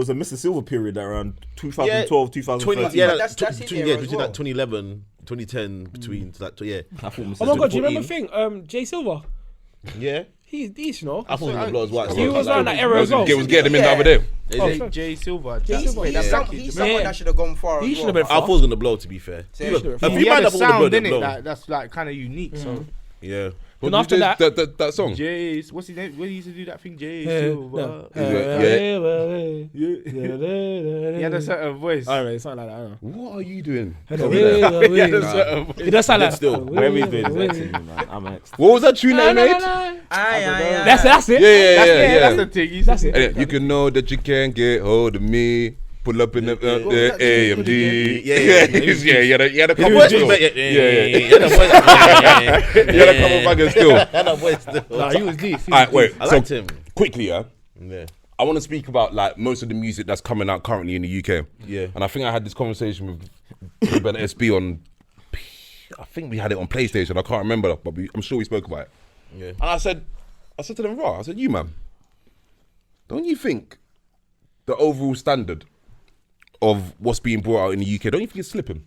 a Mr. Silver period around 2012, 2013. yeah, That's his era as between well. like 2011, 2010, between like yeah. I thought Mr. Oh my god, do you 2014. remember Jay Silver? Yeah, He's decent, you know. I thought he was gonna blow his wax. He was around that era as well. It was getting him in the other day. Jay Silver. He's someone that should have gone far. He as should well. have been I thought he was gonna blow. To be fair, So, a should've- few He had man a that would sound have in blown. it that's like kind of unique. So Yeah, And after that- that song. Jay's, what's his name? When he used to do that thing, Jay No. Silver. He had a certain voice. Alright, something like that. I don't know. What are you doing? He does sound like still. Wherever he's doing his accent, man. I'm next. What was that tune they made? That's it. Yeah. That's the thing. That's it. And you can know that you can't get hold of me. Pull up in the AMD. Yeah. You had a couple still. You had a couple bangers still. Nah, he was deep. Alright, wait. I So liked him. quickly, yeah. Yeah. I want to speak about like most of the music that's coming out currently in the UK. Yeah. And I think I had this conversation with Ben SB on. I think we had it on PlayStation. I can't remember, but I'm sure we spoke about it. Yeah. And I said to them, "Raw, I said, you man, don't you think the overall standard of what's being brought out in the UK, don't you think it's slipping?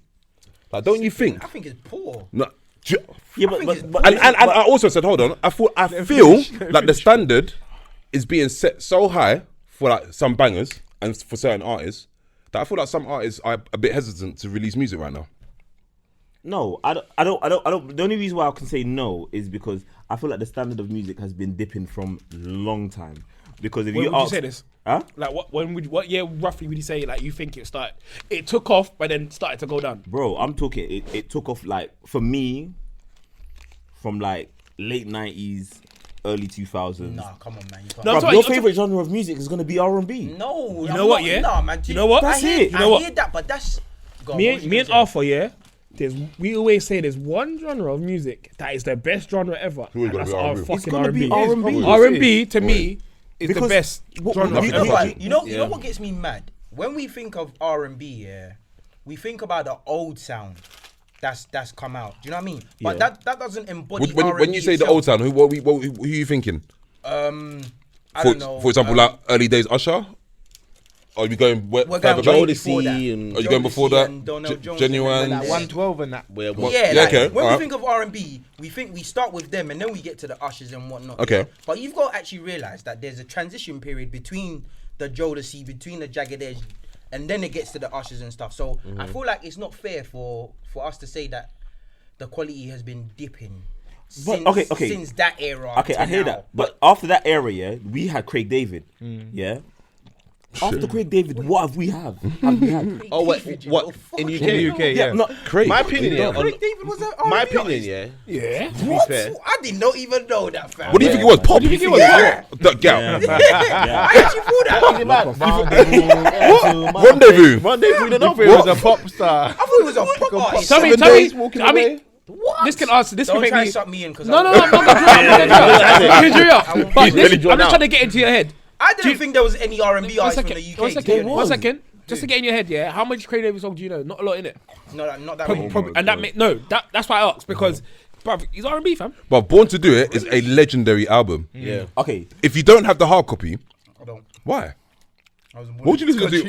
Like, don't you think? I think it's poor. No, Yeah, and I also said, hold on. I feel like the standard is being set so high for like some bangers and for certain artists that I feel like some artists are a bit hesitant to release music right now. No, I don't. The only reason why I can say no is because I feel like the standard of music has been dipping from long time. Because if When you would you ask, say this? Huh? Like what year roughly would you say like you think it started? It took off, but then started to go down. Bro, I'm talking. It took off like for me from like late 90s, early 2000s. Nah, come on, man. You can't. No, I'm Bruv, sorry, your I'm favorite genre of music is gonna be R&B. No, You know what, yeah? Nah, man. You know what? I That's hear, it. You know I what? hear that, but that's. Go on, Me what was and you gonna Arthur, yeah. We always say there's one genre of music that is the best genre ever. Who is And gonna that's be our R&B? It's fucking gonna be R&B. R&B. R&B to me is the Because best what- genre. what- You know ever. what? You know what gets me mad? When we think of R&B, yeah, we think about the old sound that's come out. Do you know what I mean? But Yeah. that doesn't embody When R&B you say the itself. old sound, who are you thinking? I For don't know. example, like early days Usher? Or are we going we're further going way back? before that. and- Are you going before Jodeci that? and Donnell Jones Genuine? and Like them. 112 and that. Where Yeah, Yeah, like, okay, when alright. we think of R&B, we think we start with them and then we get to the Ushers and whatnot. Okay. yeah? But you've got to actually realise that there's a transition period between the Jodeci, between the Jagged Edge, and then it gets to the Ushers and stuff. So I feel like it's not fair for us to say that the quality has been dipping since, okay. since that era. Okay, to I hear now. that. But after that era, yeah, we had Craig David. Yeah. After Craig David, what have we had? Oh wait, David, you what little in fuck. UK? UK, yeah. No, Craig. My opinion, yeah. Craig David was an My R&B opinion, artist. yeah. Yeah. To be What? fair, I did not even know that, fam. What do you think it was? Pop? What do you think it was? Yeah. That gal. I actually thought that. Rendezvous. Rendezvous, you know, He was a pop star. I thought it was a pop artist. Tell me. I mean, What? this can answer. This Don't can make try me. and suck me in because No, I'm not gonna But He's this, really I'm drawn just out. trying to get into your head. I didn't think there was any R&B One artists second. from the UK. One to be second. honest. One second. Just to get in your head, yeah. How much Craig David songs do you know? Not a lot in it. No, not that many. And that's why I asked because, bruv, he's R&B fam. But Born to Do It is a legendary album. yeah. okay. If you don't have the hard copy, I don't. why? What would you listen to?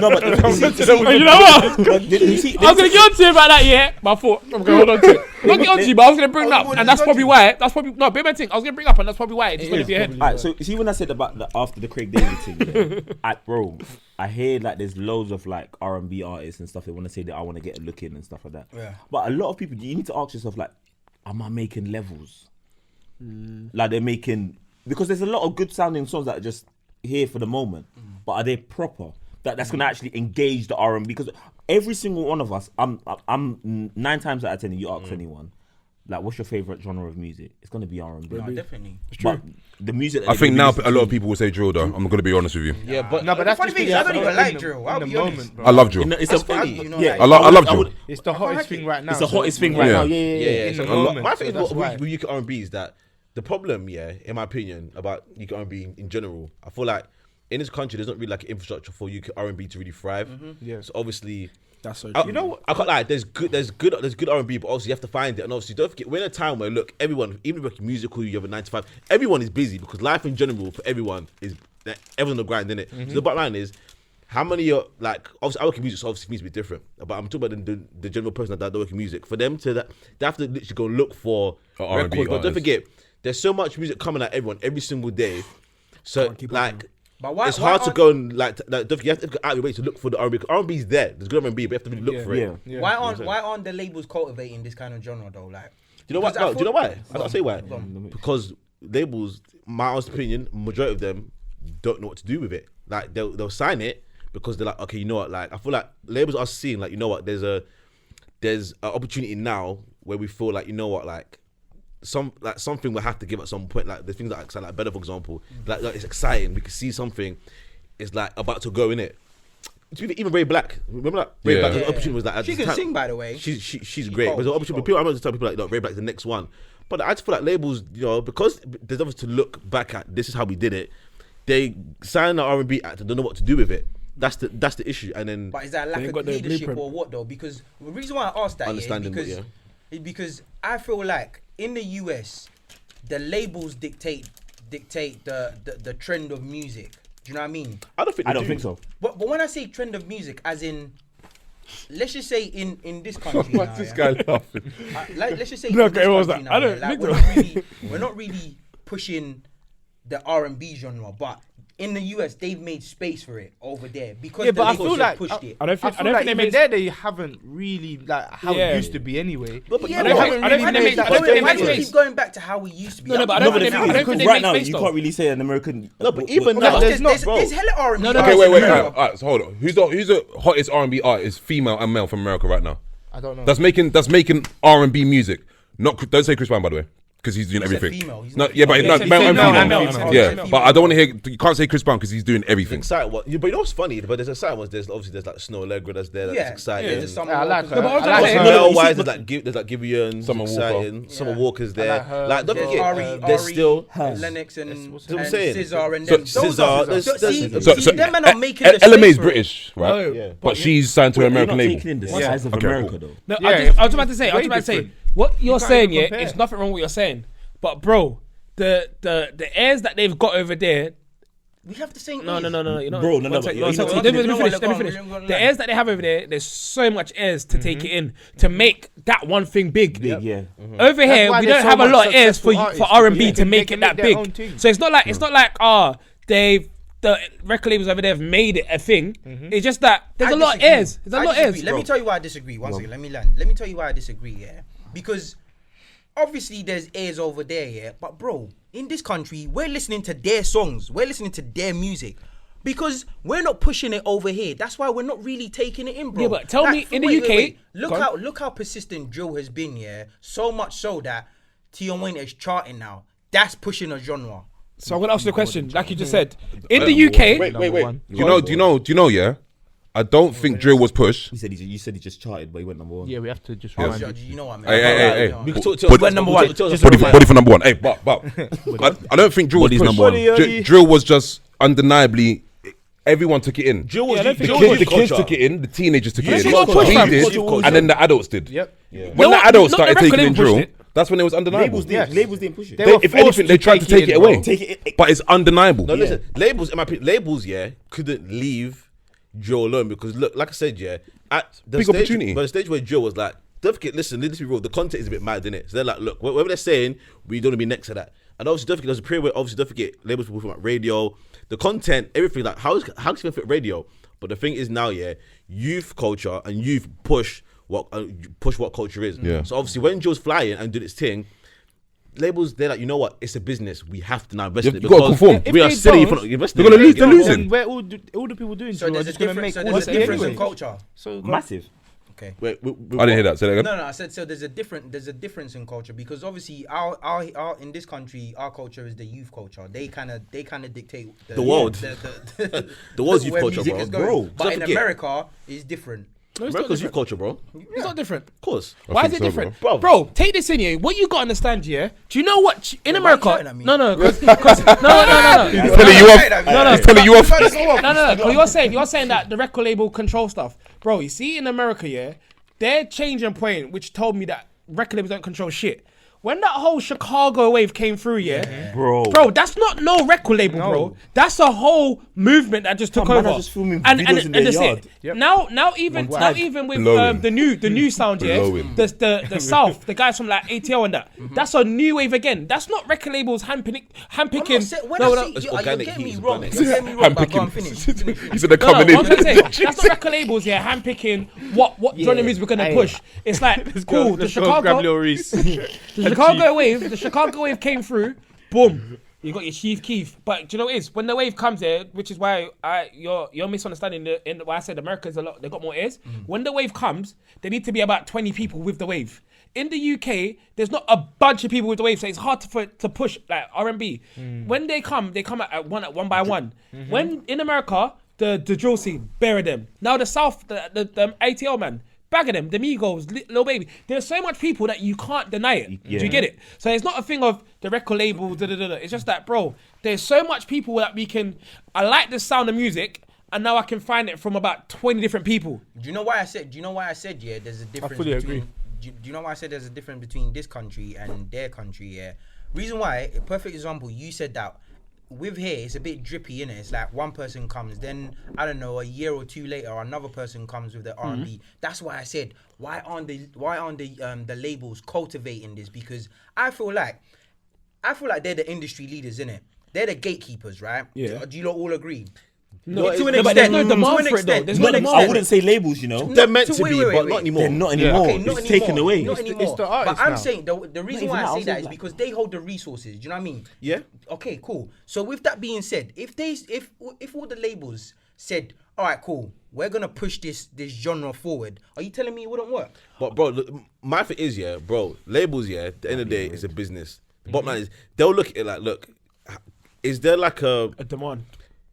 No, but You know what? I was gonna get onto it about that, yeah. But I thought I'm gonna hold on to it. Not get onto you, but I was gonna bring it up, and that's probably why. No, big man thing. I was gonna bring up, and that's probably why it just went in your head. Alright, so see when I said about after the Craig David thing, yeah, bro, I hear like there's loads of like R&B artists and stuff that want to say that I want to get a look in and stuff like that. Yeah. But a lot of people, you need to ask yourself like, am I making levels? Like they're making, because there's a lot of good sounding songs that are just here for the moment, but are they proper? That's gonna actually engage the R&B, because every single one of us, I'm 9 times out of 10, you ask anyone, like, what's your favorite genre of music? It's gonna be R&B. No, definitely. But the music, I think now a lot of people will say drill though. I'm gonna be honest with you. Yeah, but that's funny thing is, I don't even like drill. I'll be honest. I love drill. It's a funny. I love drill. it's the hottest thing right now. It's the hottest thing right now. Yeah. In the moment. My thing That's why. with UK R&B is that the problem, in my opinion, about UK R&B in general, I feel like in this country there's not really like an infrastructure for UK R&B to really thrive. Yeah. So obviously, That's so true. you know what? I can't lie. There's good R&B, but obviously you have to find it. And obviously, don't forget, we're in a time where look, everyone, even if you're musical, you have a 9 to 5, everyone is busy because life in general for everyone is everyone's on the grind, innit? So the bottom line is, how many are like, obviously I work in music, so obviously music is different. But I'm talking about the general person that work in music. For them to they have to literally go look for R&B records. But don't artists. forget, there's so much music coming at everyone every single day. So like. But why, it's hard to go and like don't forget, you have to go out of your way to look for the R&B. R&B is there. There's good R&B, but you have to really look for it. Yeah. Why aren't the labels cultivating this kind of genre though? Like, Do you know what? Because I No, do you know why? thought- I'll say why. Go on. Because labels, my honest opinion, majority of them don't know what to do with it. Like they'll sign it because they're like, okay, you know what? Like I feel like labels are seeing like, you know what? There's an opportunity now where we feel like, you know what? Like something we'll have to give at some point. Like the things that like Better, for example, like it's exciting. We can see something is like about to go in it. Even Ray Black, remember that Ray Black's opportunity was like at she the can time, sing, by the way. she's great. But the opportunity, people, I'm not to tell people like, no, Ray Black's the next one. But I just feel like labels, you know, because there's obviously to look back at this is how we did it. They sign the R&B act and don't know what to do with it. That's the issue. And then, But is that lack of leadership or what though? Because the reason why I asked that is because I feel like in the US, the labels dictate the trend of music. Do you know what I mean? I don't think so. But when I say trend of music, as in, let's just say in this country What's this guy laughing? let's just say No, in this okay, what was country that? now, I don't like, think we're not really pushing the R&B genre, but in the US they've made space for it over there because Yeah, the but I labels feel have like pushed it. I don't think like they even made there they haven't really like how Yeah. it used to be anyway. But Yeah, you but know what? I don't think they made- I don't think they why made do you space. keep going back to how we used to be? No, but I No, don't but think the they thing is, made because right now space you though. can't really say an American. No, but even No, now, there's hella R&B. No, no, Okay, no, wait. no. Alright, so hold on. Who's the hottest R&B artist, female and male, from America right now? I don't know. That's making R&B music. Don't say Chris Brown, by the way, because he's doing everything. female, he's No, not yeah, but female. no, He male said and male female. and male. Yeah, Female. but I don't want to hear. You can't say Chris Brown because he's doing everything. exciting. But you know what's funny? But there's exciting ones. There's like Snow Allegra that's there. That's Yeah, exciting. there's some I like her. No, but I was I trying like to her. say- Male you wise, see- there's like Gibeon, Summer Walker. exciting. Summer Walker's there. like her. Like don't There's forget, there's still Lennox and what I'm saying. Scissor and So- them. Scissor, there's- So them men are making the LMA space is for it. British, right? No, Yeah. But she's signed to an You're American not label. taking in the Yeah. size of Okay, America cool. though. No, Yeah, I was about to say, way different. what you're can't saying, even yeah, compare. it's nothing wrong with what you're saying. But bro, the airs that they've got over there. We have the same. No. You know, Bro, no, one but sec, you're one sec. not Let taking me it. finish. Go Let on, me finish. go on. The airs that they have over there, there's so much airs to take it in to make that one thing big. Big, yeah. Over here, why we there's don't so have a much lot of airs for successful R and B artists, to because make they it can that make their own big. thing. So it's not like the record labels over there have made it a thing. It's just that there's a lot of airs. There's a lot of airs. Let me tell you why I disagree. One second, let me land. Let me tell you why I disagree. Yeah, because obviously there's airs over there. Yeah, but bro, in this country, we're listening to their songs. We're listening to their music. Because we're not pushing it over here. That's why we're not really taking it in, bro. Yeah, but tell me, in the UK, Look how persistent drill has been, yeah. So much so that Tion Wayne is charting now. That's pushing a genre. So I'm gonna ask you a question, like you just said. In the UK, Wait. Do you know? Yeah, I don't think drill was pushed. You said he just charted, but he went number one. Yeah, we have to just You remind you. know what I mean? Hey. We can talk to Body- number one. Body for number one. Hey, but I don't think drill was Body's pushed. number one. Drill was just undeniably. Everyone took it in. Drill was The kids took it in. The teenagers took it in. think it was pushed, We fam. did, and then the adults did. Yep. When the adults started taking in drill, That's when it was undeniable. Labels didn't push it. If anything, they tried to take it away. But it's undeniable. No, listen. Labels, in my opinion, couldn't leave Joe alone because look, like I said, at the Big stage, opportunity. but the stage where Joe was like, don't forget, listen, let's be real. The content is a bit mad, isn't it? So they're like, look, whatever they're saying, we don't want to be next to that. And obviously, don't forget, there's a period where obviously, don't forget, labels people from like radio, the content, everything. Like, how can it fit radio? But the thing is now, youth culture and youth push what culture is. Yeah. So obviously, when Joe's flying and doing its thing, labels, they're like, you know what? It's a business. We have to now invest in it You've got to conform. we are silly for not investing. They're in gonna it. lose. They're losing. Where all the people doing? So there's a difference. So there's a difference in culture. So Massive. Okay. Wait, I didn't hear that. Say that again. No, I said so. There's a difference in culture because obviously our in this country our culture is the youth culture. They kind of dictate The world. The world's youth where culture, music bro. is going. Bro, But don't in forget. America, it's different. No, it's not America's youth different. culture, bro. It's not different. Of course. Why is think it so, different? bro. Bro, take this in here. What you got to understand here? Do you know what in why you America? shouting at me? No, because no. He's telling you off. No. He's telling you off. No. Because you're saying that the record label control stuff, bro. You see in America, their changing point, which told me that record labels don't control shit. When that whole Chicago wave came through, bro, that's not no record label, bro. That's a whole movement that just took Man, over. I just filming videos in their that's yard. it. Yep. Now even with Blowing. the new sound, Blowing. the South, the guys from like ATL and that, that's a new wave again. That's not record labels handpicking. It's You're organic getting me heat, wrong. it's You're getting me wrong. But go on, finish. He said they're coming What I'm in. saying, that's not record labels, handpicking what genre music we're gonna push. It's like cool. The grab Lil Reese. The Chicago wave came through, boom. You got your Chief Keef, but do you know what it is? When the wave comes there, which is why you're misunderstanding why I said America's they got more ears. When the wave comes, there need to be about 20 people with the wave. In the UK, there's not a bunch of people with the wave, so it's hard to push like R&B. When they come at one by one. When in America, the drill scene, bury them. Now the South, the ATL man, bag of them, the Migos, Lil Baby. There's so much people that you can't deny it. Do you get it? So it's not a thing of the record label, It's just that, bro, there's so much people that I like the sound of music, and now I can find it from about 20 different people. Do you know why I said? There's a difference. I fully agree. Do you know why I said there's a difference between this country and their country? Reason why, a perfect example. You said that with here, it's a bit drippy, innit? It's like one person comes, then I don't know, a year or two later, another person comes with the R&B. That's why I said, why aren't the labels cultivating this? Because I feel like they're the industry leaders, innit? They're the gatekeepers, right? Yeah. Do you lot all agree? No, to an but there's extent. no demand To an for it though. extent. There's To no an demand. I extent. wouldn't say labels, They're meant to wait, be, wait, but wait. not anymore. They're not anymore. Okay, not It's anymore. taken away. Not It's anymore. the But artists I'm now. saying the reason even why that, I I'll say say that is that. because they hold the resources. Do you know what I mean? Yeah. Okay, cool. So with that being said, if all the labels said, all right, cool, we're gonna push this genre forward, are you telling me it wouldn't work? But bro, look, my thing is, bro, labels, at the end of the day, it's a business. The bottom line is, they'll look at it like, look, is there like a demand?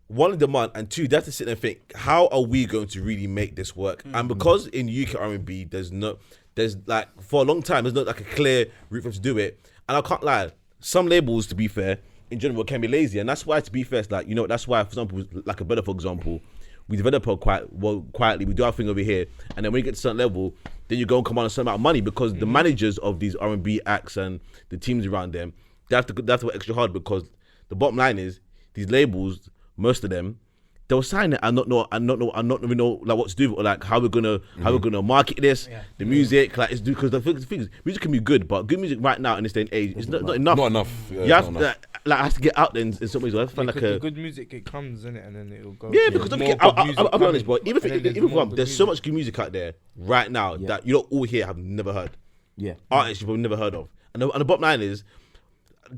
One, a demand, and two, they have to sit there and think, how are we going to really make this work? And because in UK R&B, there's like, for a long time, there's not like a clear route for them to do it. And I can't lie, some labels, to be fair, in general, can be lazy. And that's why, to be fair, it's like, that's why, for example, like a better, for example, we develop her quietly, we do our thing over here, and then when you get to a certain level, then you go and command a certain amount of money because the managers of these R&B acts and the teams around them, they have to work extra hard because the bottom line is, these labels, most of them, they'll sign it and not even know like what to do or like how we're gonna market this, the music, like it's because the thing is, music can be good, but good music right now in this day and age is not enough. Not enough. Yeah, You have not enough. like has to get out there in some ways. I have to find like the a good music, it comes in it, and then it'll go. yeah, because don't More forget, good I'll music be honest, bro. coming, Even and then if more good there's so music. much good music out there right now that you don't all here have never heard. Yeah. Artists you've never heard of, and the bottom line is.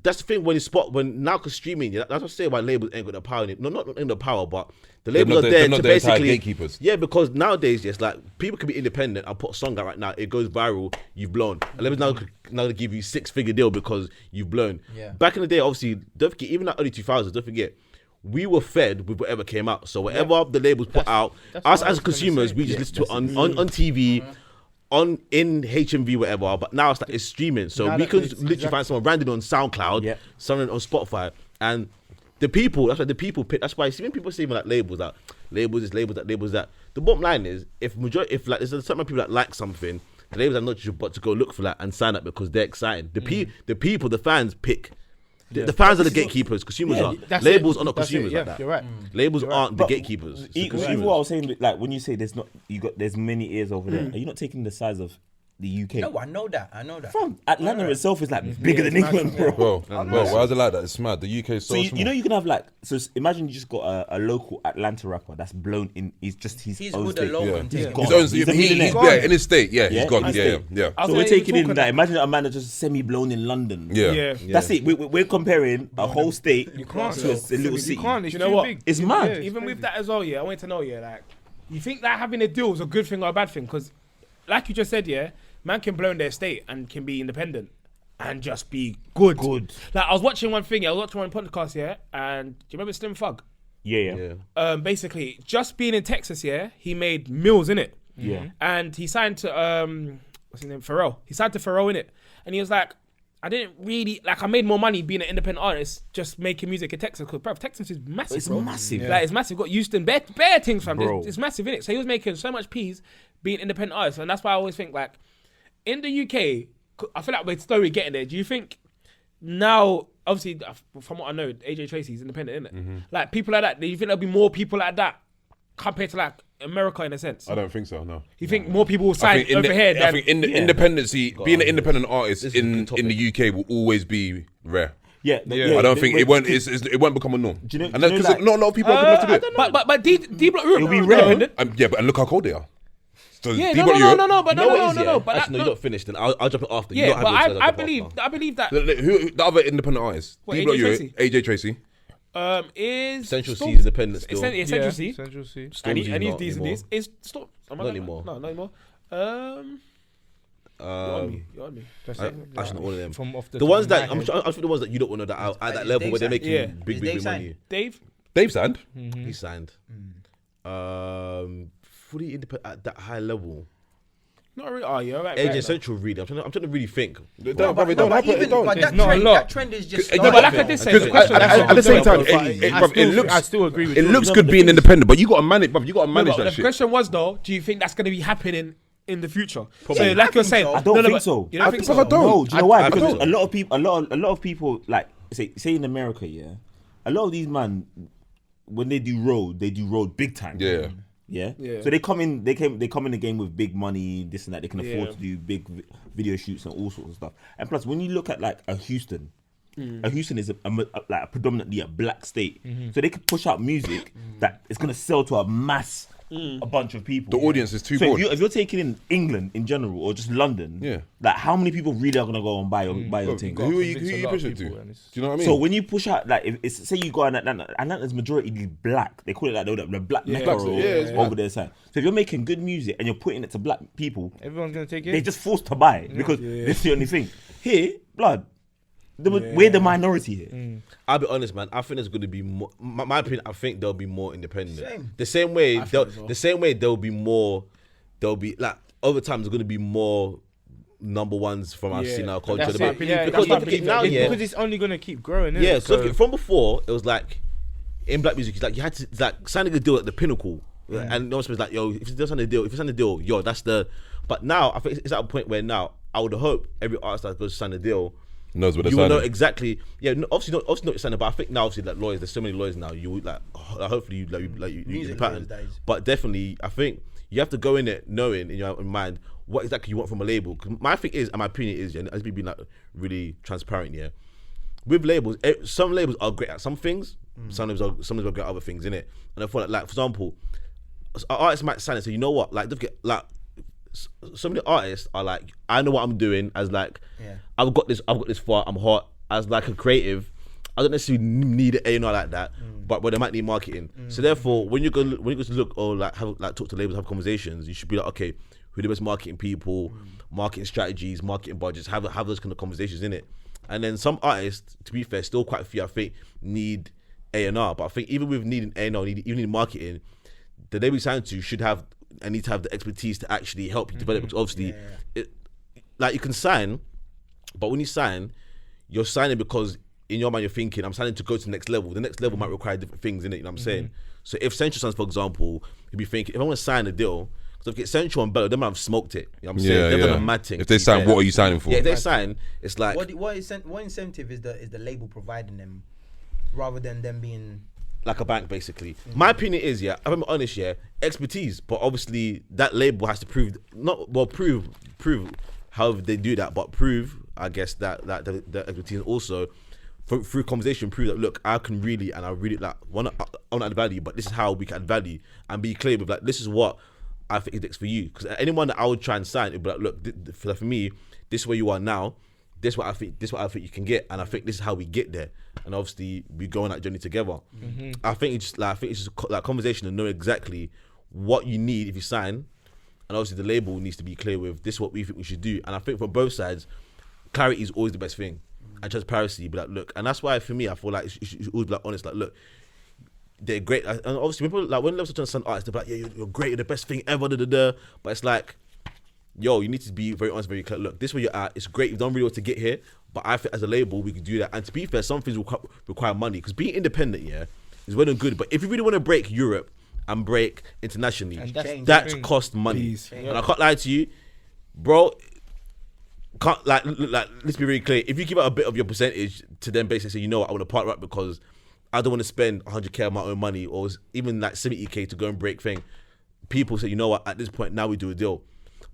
That's the thing when now because streaming, that's what I say why labels ain't got the power in it. No, not in the power, but the labels are there to basically gatekeepers. Yeah, because nowadays, yes, like people can be independent. I'll put a song out right now, it goes viral, you've blown. And labels now give you 6-figure deal because you've blown. Yeah. Back in the day, obviously, don't forget, even like early 2000s, don't forget, we were fed with whatever came out. So whatever the labels put out, that's us what I as was gonna consumers, say. we just listen to it on TV. In HMV, whatever, but now it's like it's streaming, so Now we that could it's- literally find someone branded on SoundCloud, someone on Spotify, and the people. That's why the people pick. That's why you see when people say even like labels, that labels this, labels that, labels that. The bottom line is, if like there's a certain amount of people that like something, The labels are not just but to go look for that and sign up because they're excited. The people, the fans pick. The fans are the gatekeepers. Consumers are. Labels are not consumers like that. You're right. Labels aren't the gatekeepers. It's the Even consumers. what I was saying, like when you say there's many ears over there, are you not taking the size of the UK? No, I know that. Fam, Atlanta itself is like bigger than England, bro. Why is it like that? It's mad. The UK is so So small. you know you can have like imagine you just got a local Atlanta rapper that's blown in. He's just his He's own good state. alone. He's Yeah. gone. His own, He's a he's millionaire. in his state. Yeah, Yeah, he's gone. his Yeah, state. yeah. I was So we're saying, taking we're in talking- that. Imagine a man that's just semi-blown in London. Yeah. That's it. We're comparing a whole state to a little city. You can't. It's You know too what? big. It's mad. Even with that as well, I wanted to know, like, you think that having a deal is a good thing or a bad thing? Because, like you just said, man can blow in their state and can be independent and just be good. Like, I was watching one thing, I was watching one podcast, and do you remember Slim Thug? Yeah. Basically, just being in Texas, he made mills in it. Yeah. And he signed to, what's his name? Pharrell. He signed to Pharrell in it. And he was like, I didn't really, like, I made more money being an independent artist just making music in Texas. Because, bro, Texas is massive, It's bro. massive. Like, it's massive. Got Houston, bare things, fam. Bro. It's massive, innit? So he was making so much peas being independent artist. And that's why I always think, like, in the UK, I feel like we're slowly getting there. Do you think now, obviously, from what I know, AJ Tracy's independent, innit? Mm-hmm. Like, people like that, do you think there'll be more people like that compared to, like, America in a sense? I don't think so. No. You think more people will sign over here than... I think independency, being an independent artist This is a in good topic. the UK will always be rare. Yeah. I don't think it won't become a norm. Do you know- And do you because know, like- not a lot of people are good enough to do it. But D Block Europe It'll be is rare. independent. Yeah, but and look how cold they are. So Yeah, D-Block Europe- no, but no. But Actually, no, you're not finished. Then I'll jump it after. You yeah, don't but have your I turn, I'll jump believe after. that Who the other independent artist? What, D-Block AJ Europe, Tracy? AJ Tracy. Is Central C Storm- is independent still. Central C. Central C. And Stormzy he's not decent. anymore. Is Storm? Not anymore. No, not anymore. You're on me. Actually, not all of them. From off The top ones of my that I'm head. sure the ones that you don't want to know that are at that Is level Dave where they're signed? making Yeah. big Is Dave money. Dave? Dave signed. He signed. Fully independent at that high level. Not really. Oh, you're right. AJ Central really. I'm trying to really think. But But that not a trend, lot. that trend is just. No, but like I did say, the question At the same time, I still agree with it you. looks good being independent, but you got to manage. You got to manage but that the shit. question was though, do you think that's going to be happening in the future? So, Yeah, like I you're think saying, so. I don't think but so. You don't think so? I don't. No, do you know why? I Because don't. a lot of people, like say in America, a lot of these man, when they do road big time. Yeah. Yeah. Yeah. So they come in the game with big money, this and that. They can afford Yeah. to do big video shoots and all sorts of stuff. And plus, when you look at like a Houston is like predominantly a black state, so they could push out music that is gonna sell to a bunch of people. The audience is too So broad. if you're taking in England in general or just London, Yeah. like how many people really are gonna go and buy your thing? Who are you convince a lot of pushing to? Do people, and it's- you know what I mean? So when you push out, like, if it's say you go in Atlanta's majority black. They call it like the black mecca Blacks, or yeah, it's over black. there side. So if you're making good music and you're putting it to black people, Everyone's gonna take it. they're just forced to buy it because that's the only thing. Here, blood, we're the minority here. I'll be honest, man. I think there's going to be more. My opinion, I think there'll be more independent. Same. The same way, think as well. the same way there'll be more. There'll be like over time. There's going to be more number ones from our scene, our culture. That's The- it. Yeah, because that's look at it now, because it's only gonna keep growing. Isn't Yeah, it? so look at, from before it was like in black music, it's like you had to it's like signing a deal at the pinnacle, and no one's like, yo, if you sign a deal, yo, that's the. But now I think it's at a point where now I would hope every artist that goes to sign a deal knows what they're you will know signing. exactly. Yeah, obviously not what you're signing, but I think now obviously like lawyers, there's so many lawyers now. You would like hopefully you get the Music pattern. lawyers, that is. But definitely, I think you have to go in there knowing in your own mind what exactly you want from a label. 'Cause my thing is, and my opinion is, and as me being like really transparent, yeah. With labels, some labels are great at some things. Some labels are great at other things, innit? And I feel like for example, artists might sign and say, you know what, like some of the artists are like, I know what I'm doing as like, I've got this far, I'm hot as like a creative. I don't necessarily need an A&R like that, but they might need marketing. So therefore, when you go to look or like talk to labels, have conversations, you should be like, okay, who are the best marketing people, marketing strategies, marketing budgets, have those kind of conversations in it. And then some artists, to be fair, still quite a few I think need A&R, but I think even with needing A&R, even need marketing, the label you sign to should have and need to have the expertise to actually help you develop. Because obviously, like you can sign, but when you sign, you're signing because in your mind you're thinking, I'm signing to go to the next level. The next level might require different things in it. You know what I'm saying? So if Central signs, for example, you'd be thinking, if I want to sign a deal, because So if it's Central and Bello, them have smoked it. You know what I'm saying? They've done a mad thing. If they sign, what are you signing for? Yeah, if they sign, it's like what incentive is the label providing them, rather than them being like a bank, basically. My opinion is, if I'm honest, expertise. But obviously, that label has to prove however they do that, but prove, I guess, that the expertise also through conversation prove that, look, I can really, and I really like want to add value, but this is how we can add value, and be clear with like, this is what I think it's for you. Because anyone that I would try and sign, it'd be like, look, for me, this is where you are now. This is what I think you can get, and I think this is how we get there. And obviously, we go on that journey together. I think it's just like conversation and know exactly what you need if you sign, and obviously the label needs to be clear with this is what we think we should do. And I think from both sides, clarity is always the best thing, and transparency. But like, look, and that's why for me, I feel like you should always be like honest. Like, look, they're great, and obviously people like when they're trying to sign artists, they're like, yeah, you're great, you're the best thing ever. But it's like, yo, you need to be very honest, very clear. Look, this is where you're at. It's great. You've done really well to get here. But I think as a label, we could do that. And to be fair, some things require money. Because being independent, is well and good. But if you really want to break Europe and break internationally, that costs money. And I can't lie to you, bro. Let's be really clear. If you give out a bit of your percentage to them, basically say, you know what, I want to partner up because I don't want to spend 100k of my own money, or even like 70k to go and break thing. People say, you know what, at this point, now we do a deal.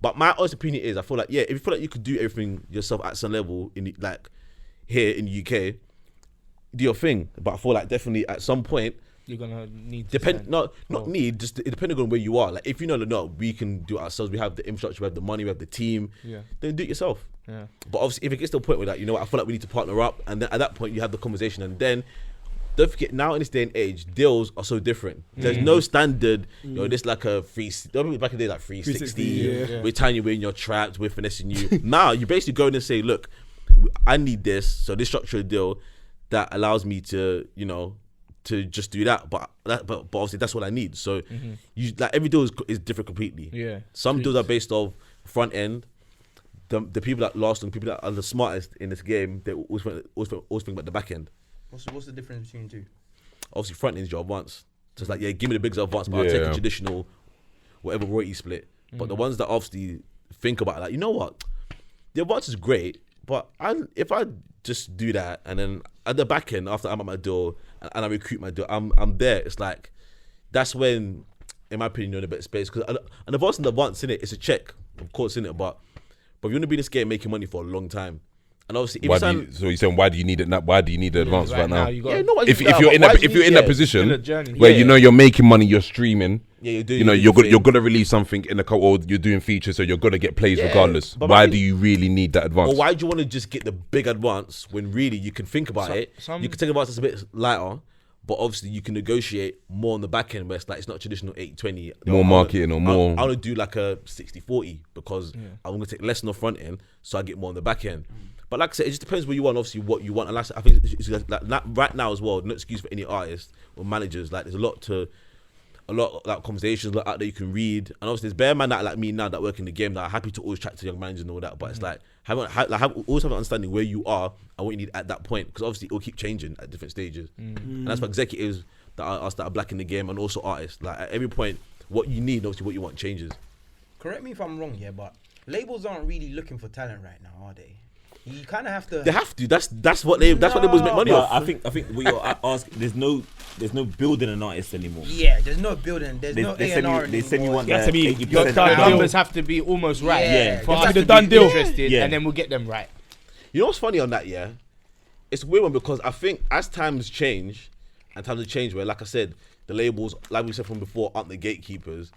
But my honest opinion is, I feel like, if you feel like you could do everything yourself at some level in like here in the UK, do your thing. But I feel like definitely at some point you're gonna need just depending on where you are. Like if you know, no, we can do it ourselves. We have the infrastructure, we have the money, we have the team. Then do it yourself. But obviously, if it gets to a point where that, you know what, I feel like we need to partner up, and then at that point you have the conversation, and then. Don't forget, now in this day and age, deals are so different. There's no standard, this like a free. Don't back in the day like 360. We're tying you in, you're trapped. We're finessing you. Now you basically go in and say, look, I need this. So this structured deal that allows me to, to just do that. But obviously that's what I need. So you like every deal is different completely. Yeah. Some deals are based off front end. The people that last and people that are the smartest in this game, they always think about the back end. What's the difference between the two? Obviously, front end is your advance. So it's like, give me the biggest advance, but I'll take a traditional, whatever royalty split. But the ones that obviously think about it, like, you know what? The advance is great, but if I just do that, and then at the back end, after I'm at my door, and I recruit my door, I'm there. It's like, that's when, in my opinion, you're in a better space. Because an advance and advance, in it's a check, of course, in it. But you want to be in this game making money for a long time. And obviously, so you're saying, why do you need it? Why do you need the advance right now? If you're in that position where you're making money, you're streaming. You're gonna release something in or you're doing features, so you're gonna get plays regardless. Why do you really need that advance? Or why do you want to just get the big advance when really you can think about it? You can take advance that's a bit lighter, but obviously you can negotiate more on the back end where it's like it's not traditional 80-20. More marketing or more. I want to do like a 60-40 because I'm gonna take less on the front end, so I get more on the back end. But like I said, it just depends where you want, obviously, what you want. And like I think it's like right now as well, no excuse for any artist or managers. Like there's a lot of like conversations out there you can read. And obviously there's bare man that like me now that work in the game that are happy to always chat to young managers and all that. But it's like always have an understanding where you are and what you need at that point. Because obviously it will keep changing at different stages. And that's for executives that are black in the game and also artists. Like at every point, what you need, obviously what you want changes. Correct me if I'm wrong, but labels aren't really looking for talent right now, are they? You kind of have to. They have to. That's what labels make money off. I think what you're asking. There's no building an artist anymore. Yeah, there's no building. There's no A&R. They send you one. You have to be. Your numbers have to be almost right. Yeah, for us to done deal. And then we'll get them right. You know what's funny on that? Yeah, it's a weird one because I think as times change, and times have changed, where like I said, the labels, like we said from before, aren't the gatekeepers.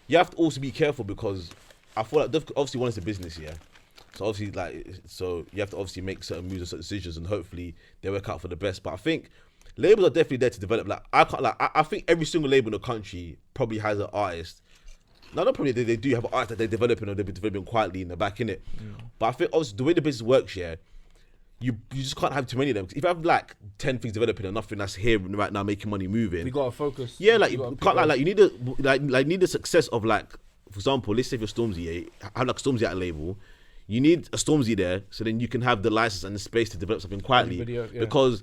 You have to also be careful because I feel like obviously one is a business, yeah. So obviously, so you have to obviously make certain moves and certain decisions, and hopefully they work out for the best. But I think labels are definitely there to develop. Like I think every single label in the country probably has an artist. No, not probably they do have an artist that they're developing or they've been developing quietly in the back, innit? But I think obviously the way the business works, you just can't have too many of them. If you have like 10 things developing and nothing that's here right now making money moving, we gotta focus. Yeah, like you can't like you need the success of like, for example, let's say if you're Stormzy, have like Stormzy at a label. You need a Stormzy there, so then you can have the license and the space to develop something quietly. Because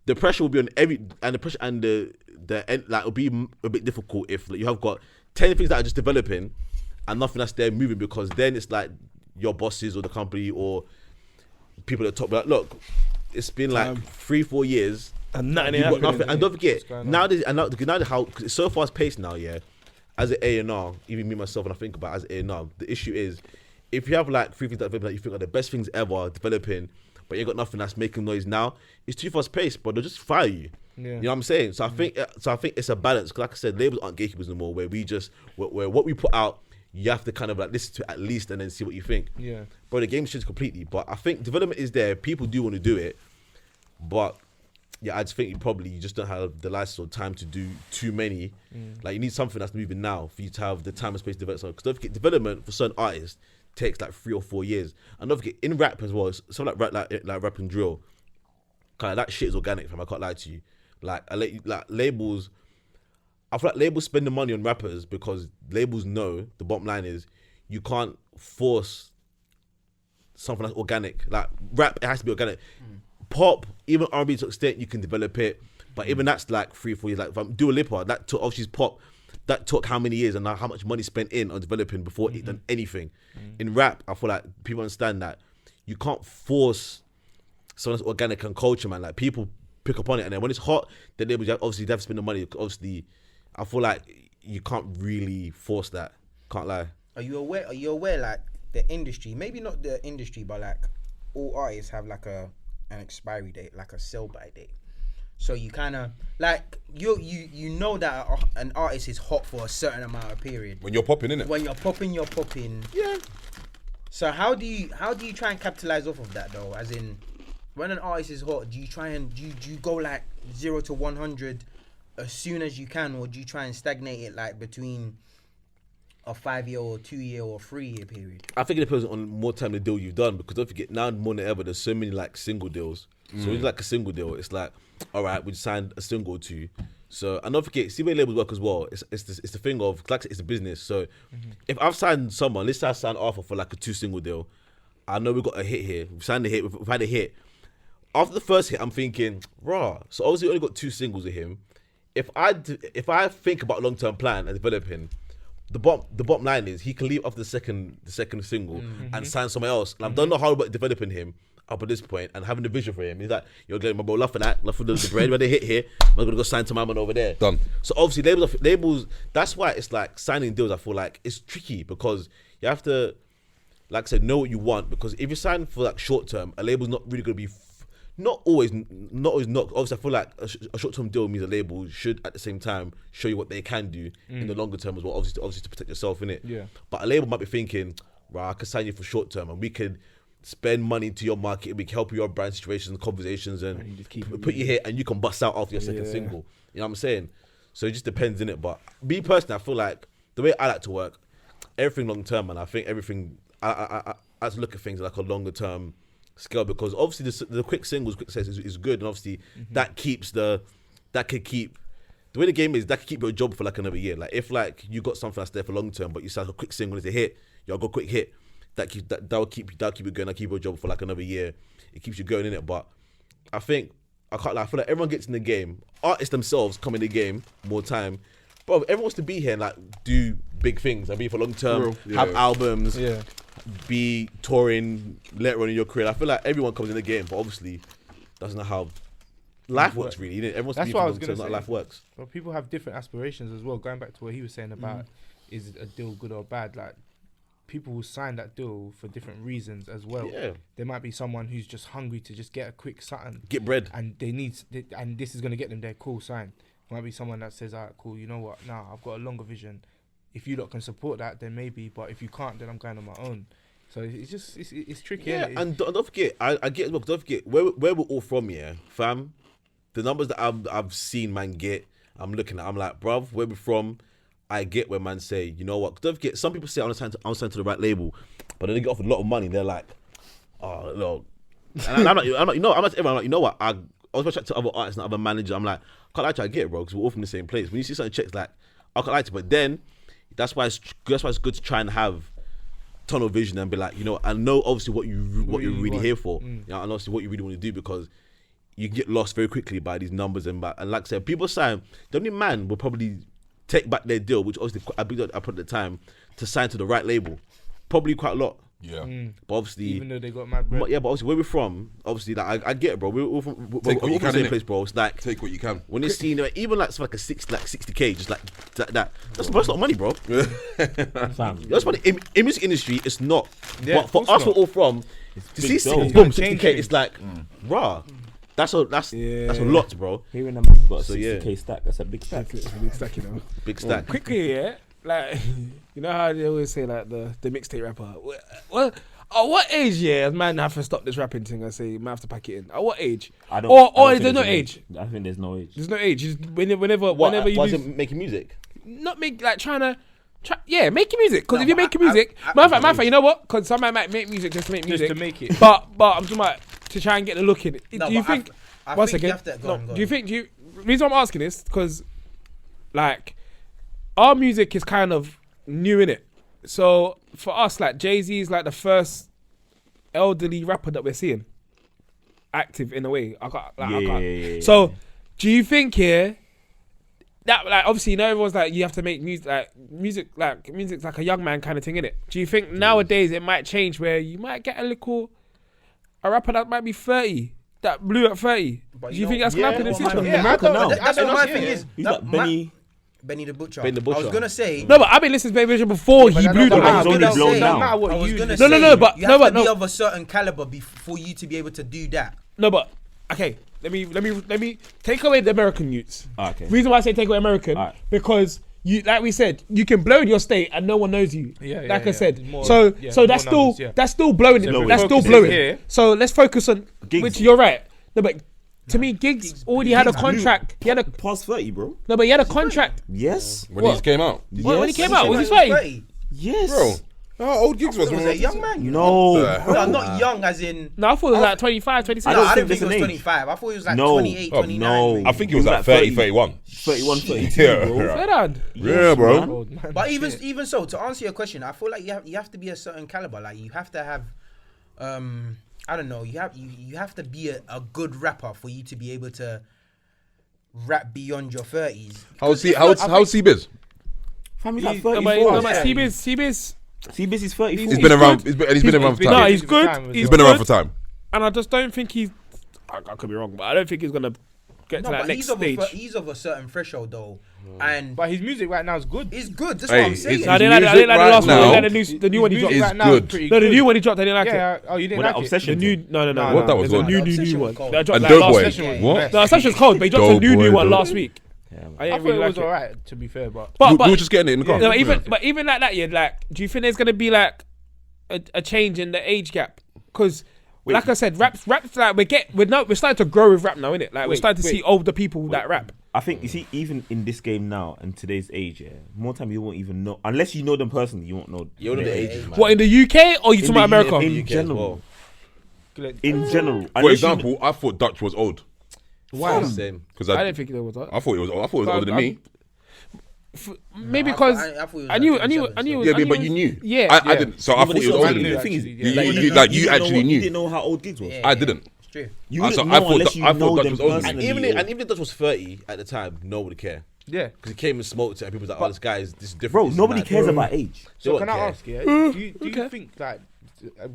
the pressure will be on the end, like it'll be a bit difficult if like, you have got 10 things that are just developing, and nothing that's there moving, because then it's like your bosses or the company or people at the top be like, look, it's been like 3-4 years and nothing. You've got nothing. And don't forget, nowadays, how it's so fast paced now, yeah. As an A&R, even me myself, when I think about it, as an A&R, the issue is, if you have like 3 things that you think are the best things ever developing, but you got nothing that's making noise now, it's too fast paced, but they'll just fire you. Yeah. You know what I'm saying? So I think it's a balance. Cause like I said, labels aren't gatekeepers anymore, where where what we put out, you have to kind of like listen to at least and then see what you think. Yeah. Bro, the game's changed completely. But I think development is there. People do want to do it, but yeah, I just think you just don't have the license or time to do too many. Like you need something that's moving now for you to have the time and space to develop. Because don't forget, development for certain artists takes like 3 or 4 years. And don't forget, in rap as well, something like rap and drill, kind of that shit is organic, fam. I can't lie to you. Like labels, I feel like labels spend the money on rappers because labels know the bottom line is you can't force something that's organic. Like rap, it has to be organic. Pop, even R&B to an extent, you can develop it, but even that's like 3-4 years. Like if I'm Dua Lipa, that took, obviously pop, that took how many years and how much money spent in on developing before it done anything. In rap, I feel like people understand that you can't force something that's organic and culture, man. Like people pick up on it, and then when it's hot, then they obviously have to spend the money. Obviously, I feel like you can't really force that. Can't lie. Are you aware like the industry, maybe not the industry, but like all artists have like an expiry date, like a sell by date. So you kind of like you know that an artist is hot for a certain amount of period. When you're popping, innit? When you're popping. Yeah. So how do you try and capitalize off of that though? As in, when an artist is hot, do you try and do you go like 0 to 100 as soon as you can, or do you try and stagnate it like between a 5-year or 2-year or 3-year period? I think it depends on more time the deal you've done, because don't forget, now more than ever, there's so many like single deals. So when you like a single deal, it's like, all right, we signed a single to you. So, and don't forget, see where labels work as well. It's the thing of, like it's a business. So if I've signed someone, let's say I signed Arthur for like a 2 single deal. I know we got a hit here. We've signed a hit. We've had a hit. After the first hit, I'm thinking, rah. So obviously, we only got 2 singles with him. If I think about long-term plan and developing, the bottom line is he can leave after the second single and sign someone else. And I've done the hard work developing him up at this point and having a vision for him. He's like, you're getting my bro, love for that, love for the bread. When they hit here, I'm gonna go sign to my man over there. Done. So obviously labels. That's why it's like signing deals. I feel like it's tricky because you have to, like I said, know what you want. Because if you sign for like short term, a label's not really gonna be. Not always. Obviously, I feel like a short-term deal means a label should, at the same time, show you what they can do in the longer term as well. Obviously to protect yourself, innit? Yeah. But a label might be thinking, right, I can sign you for short-term, and we can spend money into your market. We can help your brand situations and conversations, and you put you here, and you can bust out after your second single. You know what I'm saying? So it just depends, innit? But me personally, I feel like the way I like to work, everything long-term, and I think everything. I like to look at things like a longer-term scale, because obviously the quick singles, quick sets is good, and obviously that could keep the way the game is, that could keep your job for like another year. Like if like you got something that's there for long term, but you start a quick single, it's a hit, you'll go quick hit, that'll keep you going, that'll keep your job for like another year. It keeps you going in it. But I think I feel like everyone gets in the game. Artists themselves come in the game more time. Bro, everyone wants to be here and like do big things and be for long term, have albums, be touring later on in your career. I feel like everyone comes in the game, but obviously that's not how life works really. Everyone's to be for long term, not life works. Well, people have different aspirations as well. Going back to what he was saying about is a deal good or bad, like people will sign that deal for different reasons as well. Yeah. There might be someone who's just hungry to just get a quick something. Get bread. And and this is going to get them their cool sign. Might be someone that says, all right, cool, you know what, now I've got a longer vision. If you lot can support that, then maybe, but if you can't, then I'm going on my own. So it's just, it's tricky. Yeah, and don't forget, I get as well, don't forget, where we're all from, yeah, fam, the numbers that I've seen man get, I'm looking at, I'm like, bruv, where we from, I get where man say, you know what, don't forget, some people say I'm signed to the right label, but then they get offered a lot of money, they're like, oh, no. And I'm like, you know what, I was chatting to other artists and other managers, I'm like, I can't actually get it, bro, because we're all from the same place. When you see something checks, like, I can't like it, but then that's why it's good to try and have tunnel vision and be like, you know, I know obviously what you're really here for, you know, and obviously what you really want to do, because you can get lost very quickly by these numbers and like I said, people sign. The only man will probably take back their deal, which obviously I put at the time, to sign to the right label. Probably quite a lot. Yeah. But obviously, Even though they got mad bread. but obviously where we're from, obviously like I get it, bro. We're all from Take what you from the can, same innit? place, bro. It's like Take what you can. when you're seeing even like it's like a 60K, just like that. That's a lot of money, bro. Fam. That's what in music industry it's not. Yeah, But for of course us, we're not. all from to big see dough. boom It's gonna 60K. change It's like rah. That's a lot, bro. Hearing them got a So, yeah. 60K stack, that's a big stack. It's a big stack, you know. Big stack. Quickly, yeah. Like, you know how they always say like the mixtape rapper. Well, at what age, yeah, man have to stop this rapping thing and say man have to pack it in? At what age? I don't. Or I don't is there think no there's an age? I think there's no age. There's no age. Just whenever you Why is lose, it making music? not make like trying to. Making music. Because No, if you're but making music, I- matter of fact, you know what? Because some man might make music just to make Just music. to make it. But I'm talking about to try and get the look in it. No, Do you but think? I One think second. you have to go on. Do you think? Reason I'm asking this because, like, our music is kind of new in it. So for us, like Jay-Z is like the first elderly rapper that we're seeing active in a way. Yeah. So do you think here that like obviously you know everyone's like you have to make music's like a young man kind of thing, innit? Do you think nowadays it might change where you might get a rapper that might be 30 that blew at 30? But Do you you think know- that's gonna happen in the Yeah, future? man. America now. That's what my thing is. He's That- like Benny. Benny the Butcher. Benny the I was Butcher. gonna say. No, but I've been listening to Baby Vision before he blew the but man. he's only blown now. No matter what I was you gonna do. say. No, but- you no, have but to be no. of a certain caliber for you to be able to do that. No, but okay. Let me take away the American youths. Okay. Reason why I say take away American Alright. because you, like we said, you can blow in your state and no one knows you. Yeah, like I yeah. said. More- so yeah, so more that's numbers, still yeah. that's still blowing. Blowing. That's still Focus blowing. here. So let's focus on Gigs. which you're right. No, but to me, Gigs already had a contract. He had a Past 30, bro. no, but he had a contract. Yes. When these came out. When he came out, was he He 30? Yes. Bro. How old Gigs was was when a young man. No. No, not young as in. No, I thought it was like 25, 26. I No, don't I think didn't think there's it was an age. 25. I thought it was like No. 28, Oh, 29. no. maybe. I think it was He was like like 30, 30. 31. 31, 32, Yeah, bro. right. Fair lad. Yeah, bro. man. Old man. But even so, to answer your question, I feel like you have to be a certain caliber. Like you have to have, I don't know. You have to be a good rapper for you to be able to rap beyond your 30s. How's C-Biz? Fam, he's like No, 34. but C-Biz. C-Biz is 34. He's been around. He's been around for No, time. he's good. He's been around for time. And I just don't think he's. I could be wrong, but I don't think he's gonna get No, to that but next stage. he's of a certain threshold though, and But his music right now is good. it's good. That's Hey, what I'm saying. his No, I didn't like the music last one. right I now didn't like the new one he His dropped. music is right now is good. pretty No, the good. new one he dropped, I didn't like it. Yeah. Oh, you didn't Well, that like it? obsession. The new, thing. no. Nah, What that was There's a what? new Obsession one. was cold. That dropped And like Dope last Boy. week. What? No, Sasha's cold, but he dropped a Dope new Boy, one Dope last Boy. week. Yeah, man. I I didn't thought it really was like it. alright, to be fair, but But We were just getting it in the car. no, but even like that, yeah. Like, do you think there's gonna be like a change in the age gap? Because, like I said, rap's like we're starting to grow with rap now, innit? Like we're starting to see older people that rap. I think, you see, even in this game now, in today's age, yeah, more time you won't even know. Unless you know them personally, you won't know. You know the ages, man. What in the UK or you talking about America? In UK as general. well. In general. For Unless you example, I thought Dutch was old Why? Same. because I I didn't think it was that. thought it was older than me. Maybe because I thought he was I like knew. 27 Yeah, I but knew- you knew. Yeah. I didn't. So I thought he was older than me. The thing is, Yeah. You didn't actually know You knew. didn't know how old Gigs was. Yeah. I didn't. It's true. You I wouldn't thought- know unless you I thought know Dutch them was older. personally. And even if Dutch was 30 at the time, no one would care. yeah. Because he came and smoked it, and people was like, "Oh, this guy is different." Bro, this is nobody mad." cares about age. So Don't can I care. ask, yeah? Do you okay. think like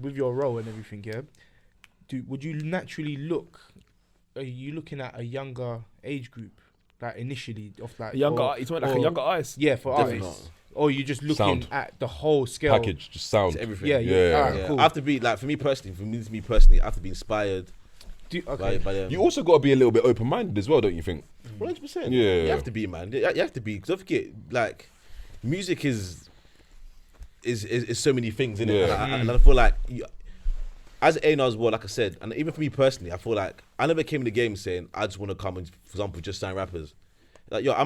with your role and everything, yeah? Would you naturally look? Are you looking at a younger age group, like initially, of like He's like a younger artist. Yeah, for Definitely artists. Or you just looking Sound. at the whole scale Package, just sound. It's everything. Yeah. Yeah. Alright, Yeah. cool. I have to be like, for me personally, I have to be inspired Okay. by them. You also got to be a little bit open-minded as well, don't you think? 100%. Yeah. You have to be, man. You have to be. Because don't forget, like, music is so many things, innit? Yeah. And I feel like, as A&R as well, like I said, and even for me personally, I feel like I never came in the game saying, I just want to come and, for example, just sign rappers. Like, yo, I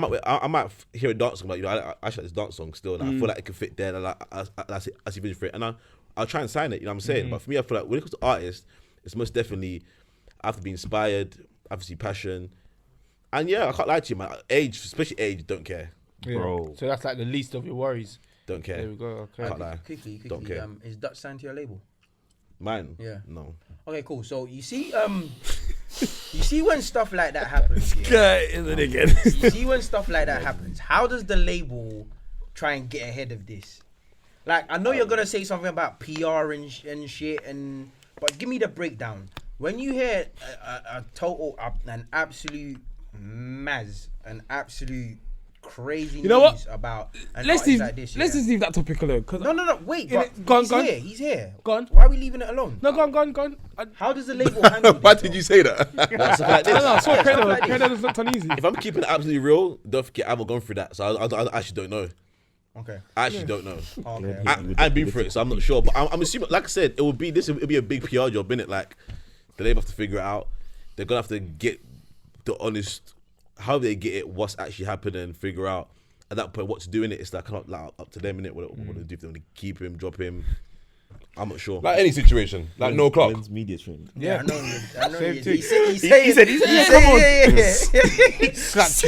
might hear a dance song, like, I actually like this dance song still, and I feel like it could fit there, and I see vision for it, and I'll try and sign it, you know what I'm saying? But for me, I feel like when it comes to artists, it's most definitely, I have to be inspired, I have to see passion, and yeah, I can't lie to you, man. Age, especially age, don't care. Yeah. Bro. So that's like the least of your worries. Don't care. There we go. Okay. Can't lie. Quickly, Don't care. is Dutch signed to your label? Mine? Yeah. No. Okay, cool. So you see when stuff like that happens. Isn't it again? You see when stuff like that happens. How does the label try and get ahead of this? Like, I know you're gonna say something about PR and shit, but give me the breakdown. When you hear a total, an absolute crazy news about an artist like this. Let's just leave that topic alone. No, wait. He's here. Go on. Why are we leaving it alone? No, go on. How does the label handle this? Why did you say that? No, so Creedz looked uneasy. If I'm keeping it absolutely real, don't forget I haven't gone through that, so I actually don't know. Okay. I actually don't know. Okay. I've been through it, so I'm not sure. But I'm assuming, like I said, it'll be a big PR job, innit? Like, the label have to figure it out. They're gonna have to get the honest, how they get it, what's actually happening, and figure out at that point what to do in it. It's like kind of like up to them, innit? What to do, if they want to keep him, drop him. I'm not sure. Like any situation, like no clock. When's media trained? Yeah, I know. Same He too. said, come on. He slaps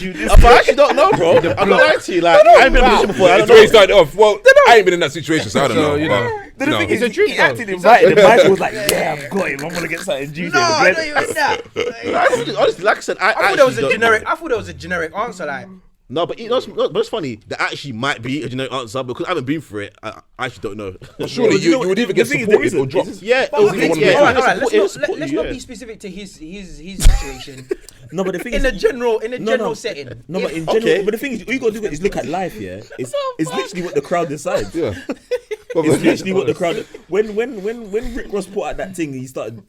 you. But I actually don't know, bro. I'm not lying to you. Like, I ain't been in a position before. I It's don't where he know. started off. Well, I ain't been in that situation, so I don't know. you know. The No. thing It's a is, truth, he though. acted invited. And Michael was like, yeah, I've got him. I'm going to get something juicy. No, I know you meant that. Honestly, like I said, I thought there was a generic answer, like. No, but but it's funny. That actually might be a generic answer because I haven't been through it. I actually don't know. Surely you would either get supported or dropped. Yeah, All right, let's support not you, be specific to his situation. No, but the thing in is, a general setting. No, but in general, but the thing is, all you gotta do is look at life. Yeah, it's literally what the crowd decides. Yeah. It's literally what the crowd. When Rick Ross put out that thing, he started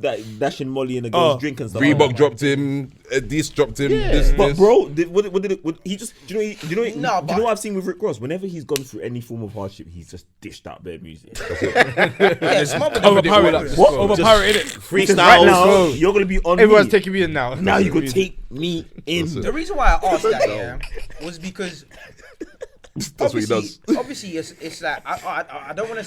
that dashing Molly in a girl's drink and stuff. Reebok dropped him. Adidas dropped him. This. But bro, what he just do you know what I've seen with Rick Ross? Whenever he's gone through any form of hardship, he's just dished out their music. Overpowered, innit? freestyle. Right now, you're gonna be on. Everyone's me. taking me in now. Now you could take me in. The reason why I asked that was because That's what he does. obviously it's like I don't want to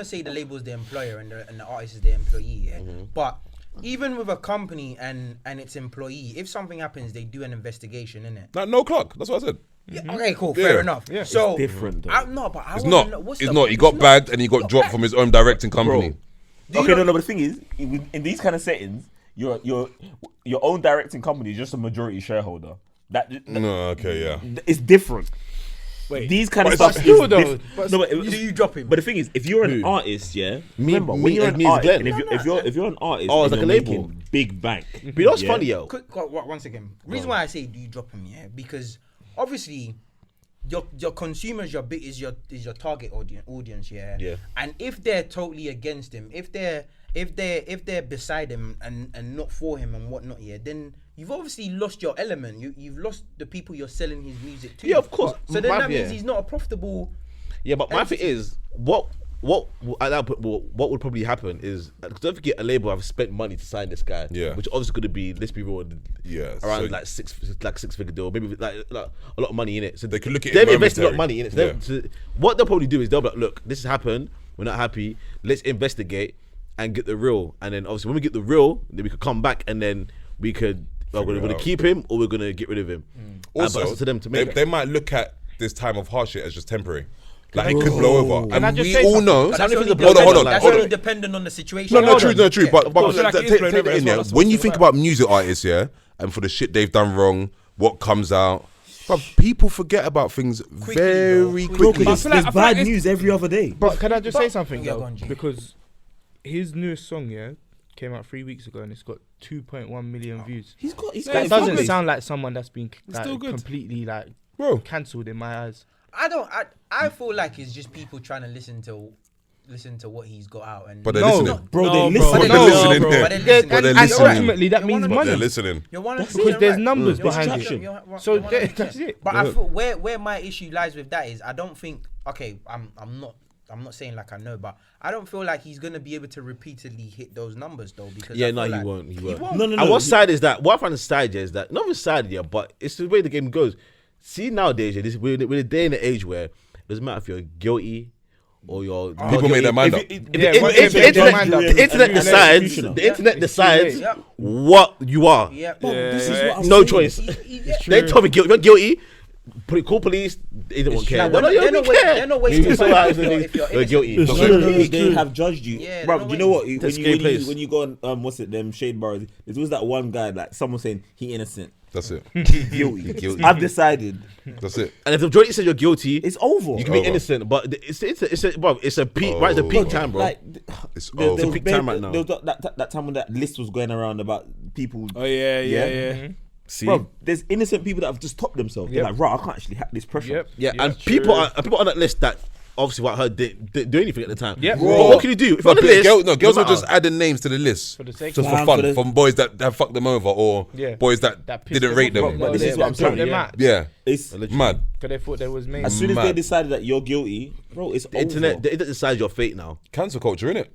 say the label's the employer and the artist is the employee, but even with a company and its employee, if something happens, they do an investigation, innit? Like no clock. That's what I said. Yeah, okay, cool, fair enough. Yeah. So Different. Though. It's not. He got bagged and he got dropped from his own directing company. Okay, no, but the thing is, in these kind of settings, your own directing company is just a majority shareholder. No, okay, yeah. It's different. Wait, these kind of but stuff still is though, different. No, but you drop him. But the thing is, if you're an artist, remember when me you're and an me as artist, Glenn. and if you're an artist, Oh, it's and like a you're label. making big bank. But you know what's funny, yo? One second. Reason why I say do you drop him, because obviously your consumers, your bit is your target audience, Yeah. And if they're totally against him, if they're beside him and not for him and whatnot, then you've obviously lost your element. You've lost the people you're selling his music to. Yeah, of course. So then that means he's not a profitable. Yeah, but my thing is, what at that point, what would probably happen is, don't forget, a label have spent money to sign this guy. Yeah. Which obviously could be, let's be real, around so like six figure deal, maybe like a lot of money in it. So They could look at it they've invested a lot of money momentary. in it. So what they'll probably do is they'll be like, look, this has happened. We're not happy. Let's investigate and get the real. And then obviously when we get the real, then we could come back and then we could. We're going to keep him or we're going to get rid of him. Also, but it's to them to make they might look at this time of hardship as just temporary. Like it could blow over. Can I And just we say all something? know. That's only Hold on. dependent on the situation. No, true. Yeah. But like take it is blowing it over in, as well, yeah. that's When you what's think about. about music artists, yeah, and for the shit they've done wrong, what comes out, but people forget about things very quickly. But I feel like- There's bad news every other day. But can I just say something Yeah, though? go on, G. Because his newest song, came out 3 weeks ago and it's got 2.1 million views. He's got That doesn't sound like someone that's been still good. completely Bro, cancelled in my eyes. I feel like it's just people trying to listen to what he's got out, and but they're No. listening. Bro, No, they bro. listen. But No, they're listening. bro. yeah. But they're listening. But they're And listening. ultimately that You're means one of But they're money. listening. You're 100% Because there's right. numbers There's behind traction. it. You're So 100% that's it. But I feel where my issue lies with that is I don't think I'm not saying like I know, but I don't feel like he's gonna be able to repeatedly hit those numbers though, because Yeah, I no, feel he like won't. He won't. No. And what side is that? What I find the side is that not even side, but it's the way the game goes. See nowadays, we're in a day and an age where it doesn't matter if you're guilty or you're People make their mind up. The internet decides. The internet decides Yeah. what you are. Yeah. This is what I'm No saying. choice. He- They told me guilty. You're guilty. Call police. They don't care. Like, they're not wasting time if you're guilty. They have judged you. Yeah, Bro, you know what? When When you go on, what's it, them shade bars, there's always that one guy, like someone saying he innocent. That's it. Guilty. I've decided. That's it. And if the majority says you're guilty, It's over. you can be innocent. But it's a peak. Right, it's a peak time, bro. Like, It's there over. was peak time right now. There was that time when that list was going around about people. Oh yeah. See, Bro, there's innocent people that have just topped themselves. They're like, right, I can't actually hack this pressure. yeah, and people on that list that obviously what I heard didn't do anything at the time. Yep. But what can you do if on the list? Girls no are just matter. adding names to the list For the sake just of for fun, from boys that have fucked them over or Yeah. boys that pissed didn't rate them. But this is what I'm saying. Yeah, It's mad. Because they thought they was me. as soon as they Mad. decided that you're guilty, bro, it's The internet, over. the internet decides your fate now. Cancel culture, innit?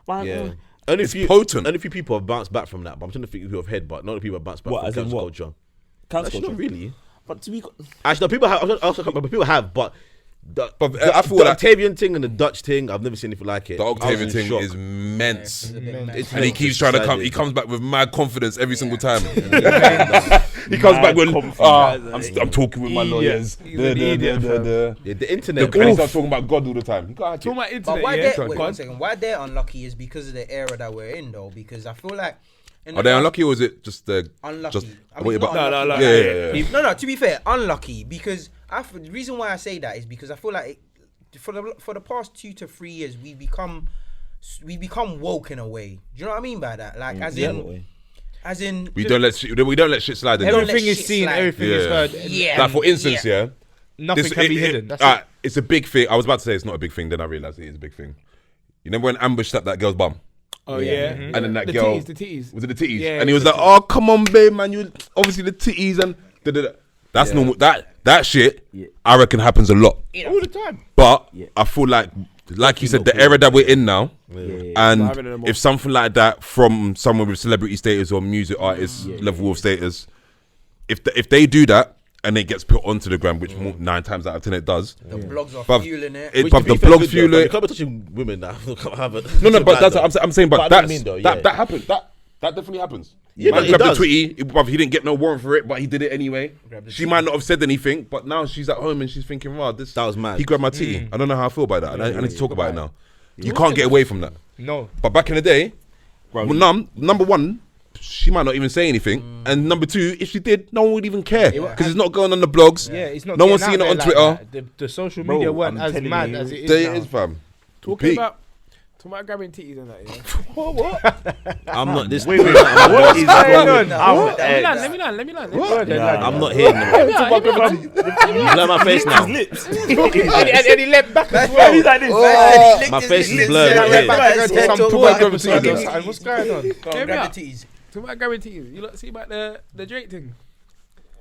Man, Yeah. Only It's potent. Only few people have bounced back from that. But I'm trying to think who have head, but not the people have bounced back What, from as in cancel what? culture. cancel Actually, not culture. really. But to be Actually, no, people have. But people have. But I feel the like Octavian thing and the Dutch thing, I've never seen anything like it. the I was Octavian in thing shock. is immense. It's And he not keeps trying to come. decided. He comes back with mad confidence every single time. He comes back with, I'm talking with my lawyers. He's an idiot, fam. Yeah, the internet. And he starts talking about God all the time. Go ahead, Talking about But internet, why yeah. they're wait 1 second? Why they're unlucky is because of the era that we're in, though. Because I feel like Are they unlucky or is it just the unlucky. Just, I mean, wait, not but- unlucky. Yeah. No. To be fair, unlucky because the reason why I say that is because I feel like for the past 2 to 3 years we become woke in a way. Do you know what I mean by that? Like as in We don't let shit slide anymore. Everything let is shit seen, slide. everything is Yeah. heard. Yeah. Like for instance, yeah. Nothing can be hidden. That's it. It's a big thing. I was about to say it's not a big thing, then I realised it is a big thing. You remember when Ambush slapped that girl's bum? Oh yeah. And then that The girl titties. was it the titties? Yeah, and he was like, "Oh, come on, babe, man, you obviously the titties and da-da-da." That's normal. That shit, I reckon, happens a lot All the time. But I feel like you said, the era that we're in now, and if something like that from someone with celebrity status or music artist level of status, if they do that and it gets put onto the gram, which 9 times out of 10 it does, The blogs are Bruv, fueling it. but the blogs fuel You it. can't be touching women now. No, but that's what I'm saying. But I know what that's, you mean, though, that yeah. happens. That definitely happens. Yeah, Man but it grabbed does. the Twitty, bruv, he didn't get no warrant for it, but he did it anyway. She might not have said anything, but now she's at home and she's thinking, wow, this That was mad. He grabbed my titty. I don't know how I feel about that. I need to talk about it now. You can't get away from that. No. But back in the day, number one, she might not even say anything, and number 2, if she did, no one would even care because it's not going on the blogs. Yeah, it's not. No one's getting seeing it out on there like Twitter. that. The social media weren't I'm as telling mad you, as it is There now. it is, fam. Talking Peak. about grabbing titties and that, yeah. I'm not this. What is going on? Let me learn. I'm not here. Blur my face now. And he leapt back as He's well. like this. My face is blurred. What's going on? Hear me out. Titties. Talking about grabbing titties. You lot see about the Drake thing?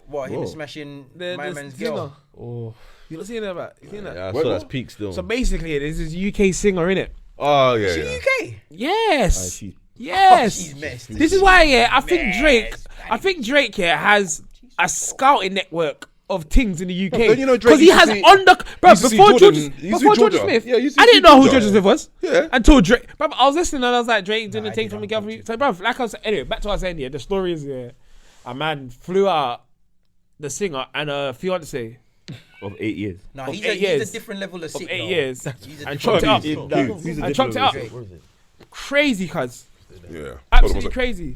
What, him smashing my man's girl? Oh, You lot seen that about? You seen that? Yeah, I saw that's peak still. So basically, this is a UK singer, innit? Oh yeah. She UK? Yes. Yes. She's messed. This is why, I think Drake, has a scouting network of things in the UK. Then you know Drake Because he used to has see- bro, used to see before Jordan- he used to see Georgia Georgia. Smith, Yeah, he used to I see didn't know who Georgia. Georgia Smith was. Yeah. Until Drake. Bro, I was listening and I was like, Drake doing the thing from the girl. So, bro, like I was saying, anyway, back to what I was saying here. The story is a man flew out the singer and a fiance Of 8 years. No, Of he's 8 a years. different level of of sick. 8 though. years He's a and different chopped it up. level of sick. And chopped it up. Crazy, cuz. Yeah. Absolutely crazy.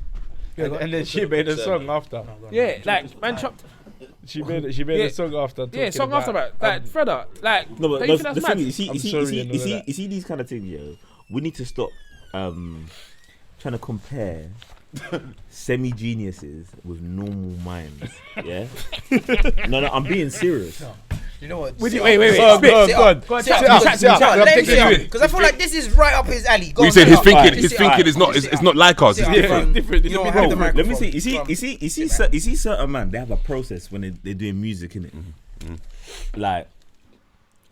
And then she made a song after. Yeah, like, man chopped. She made Yeah. a song after. Yeah, talking song after about, that. Like, Fredda, like, No, but don't you think the that's thing mad? is, I'm sorry and all that. you see these kind of things, yeah. We need to stop trying to compare semi-geniuses with normal minds. Yeah. No, I'm being serious. You know what? Wait. Go on. Because I feel like this is right up his alley. Go We on, said sit up. his thinking is not like us. It's Sit up. different. You don't Bro, have the let me microphone. see. You see, certain man, they have a process when they're doing music, innit? Like,